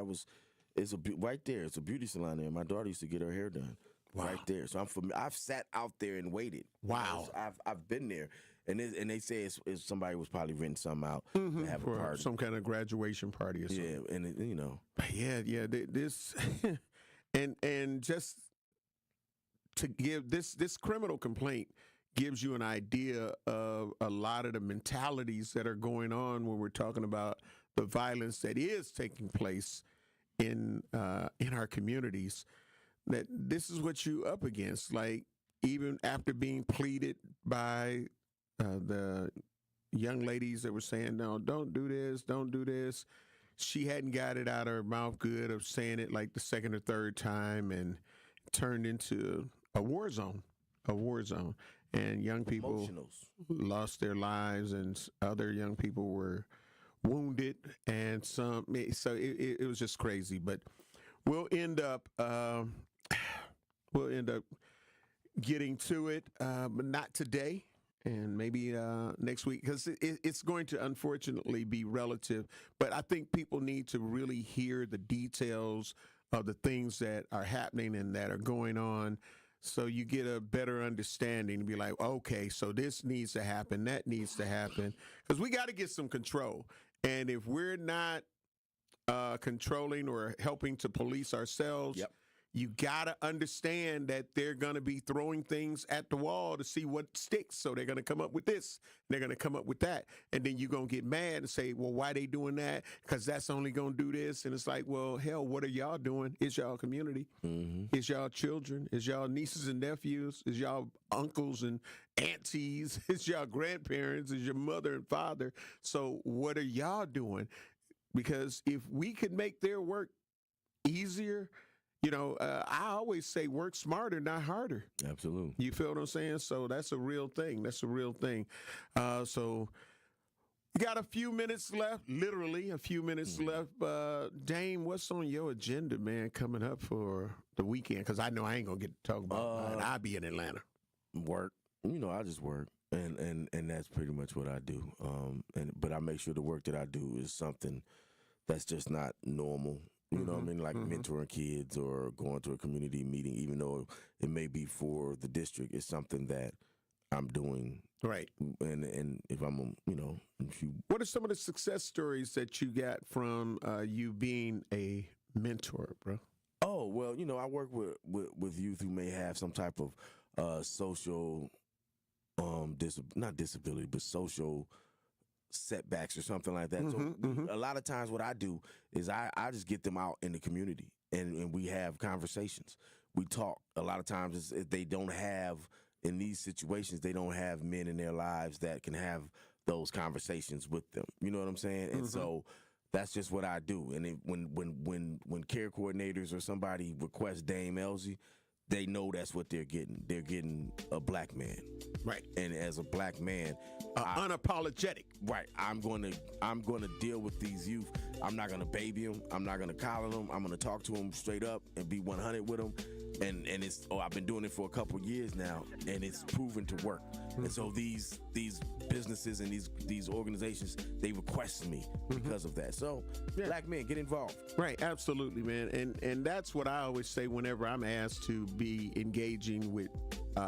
right there. It's a beauty salon there. My daughter used to get her hair done right there. So I've sat out there and waited. Wow. I've been there. And they say it's somebody was probably renting something out to have a party. Some kind of graduation party or something. Yeah, and you know. Yeah. This and just to give this criminal complaint gives you an idea of a lot of the mentalities that are going on when we're talking about the violence that is taking place in our communities. That this is what you up against. Like, even after being pleaded by the young ladies that were saying, no, don't do this. She hadn't got it out of her mouth good of saying it like the second or third time, and turned into a war zone. And young people lost their lives, and other young people were wounded, and so it was just crazy. But we'll end up getting to it, but not today. and maybe next week, because it's going to unfortunately be relative. But I think people need to really hear the details of the things that are happening and that are going on, so you get a better understanding. Be like, okay, so this needs to happen, that needs to happen, because we got to get some control. And if we're not controlling or helping to police ourselves, you got to understand that they're going to be throwing things at the wall to see what sticks. So they're going to come up with this, they're going to come up with that. And then you're going to get mad and say, well, why they doing that? Because that's only going to do this. And it's like, well, hell, what are y'all doing? It's y'all community. It's y'all children. It's y'all nieces and nephews. It's y'all uncles and aunties. It's y'all grandparents. It's your mother and father. So what are y'all doing? Because if we could make their work easier, you know, I always say work smarter, not harder. Absolutely. You feel what I'm saying? So that's a real thing. That's a real thing. So we got a few minutes left, literally a few minutes left. Dame, what's on your agenda, man, coming up for the weekend? Because I know I ain't going to get to talk about mine. I'll be in Atlanta. Work. You know, I just work. And that's pretty much what I do. But I make sure the work that I do is something that's just not normal. You know what I mean? Like mentoring kids or going to a community meeting, even though it may be for the district, it's something that I'm doing. Right. And if I'm, you know, if you. What are some of the success stories that you got from you being a mentor, bro? Oh, well, you know, I work with youth who may have some type of social, not disability, but social setbacks or something like that. So a lot of times what I do is I just get them out in the community and we have conversations. We talk. A lot of times if they don't have, in these situations, they don't have men in their lives that can have those conversations with them. You know what I'm saying? And so that's just what I do. And when care coordinators or somebody requests Dame Elsie, they know that's what they're getting. They're getting a black man. Right. And as a black man, unapologetic. Right. I'm going to deal with these youth. I'm not going to baby them. I'm not going to collar them. I'm going to talk to them straight up and be 100 with them. And it's I've been doing it for a couple of years now, and it's proven to work. And so these businesses and these organizations, they request me because of that. So black men, get involved. Right, absolutely, man. And that's what I always say whenever I'm asked to be engaging with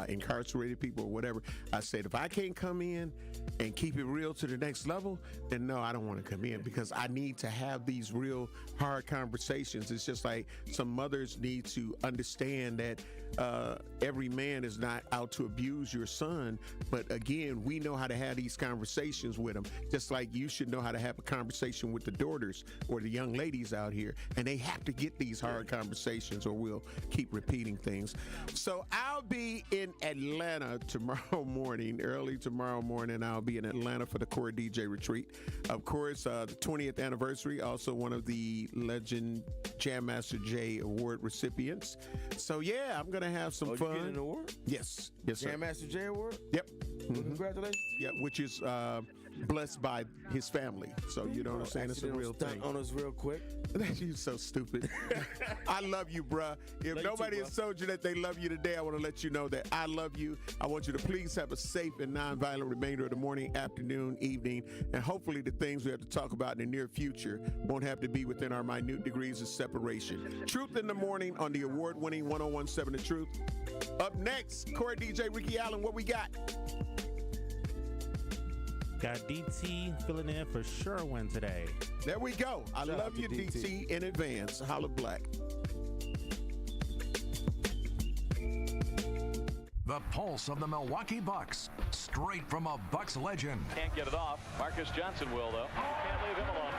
incarcerated people or whatever. I said, if I can't come in and keep it real to the next level, then no, I don't want to come in, because I need to have these real hard conversations. It's just like some mothers need to understand that every man is not out to abuse your son, but again, we know how to have these conversations with them, just like you should know how to have a conversation with the daughters or the young ladies out here, and they have to get these hard conversations or we'll keep repeating things. So I'll be in Atlanta tomorrow morning, early tomorrow morning. I'll be in Atlanta for the Core DJ Retreat. Of course, the 20th anniversary, also one of the Legend Jam Master Jay Award recipients. So yeah, I'm going to have some fun. You getting an award? Yes, sir. Jam Master Jay Award? Yep. Well, congratulations. Yeah, which is blessed by his family. So you know what I'm saying? It's a real thing. On us real quick. You're so stupid. I love you, bruh. If nobody has told you that they love you today, I want to let you know that I love you. I want you to please have a safe and nonviolent remainder of the morning, afternoon, evening, and hopefully the things we have to talk about in the near future won't have to be within our minute degrees of separation. Truth in the Morning on the award-winning 1017 The Truth. Up next, Core DJ Ricky Allen, what we got? Got DT filling in for Sherwin today. There we go. I love you, DT, in advance. Holla Black. The pulse of the Milwaukee Bucks, straight from a Bucks legend. Can't get it off. Marcus Johnson will, though. Can't leave him alone.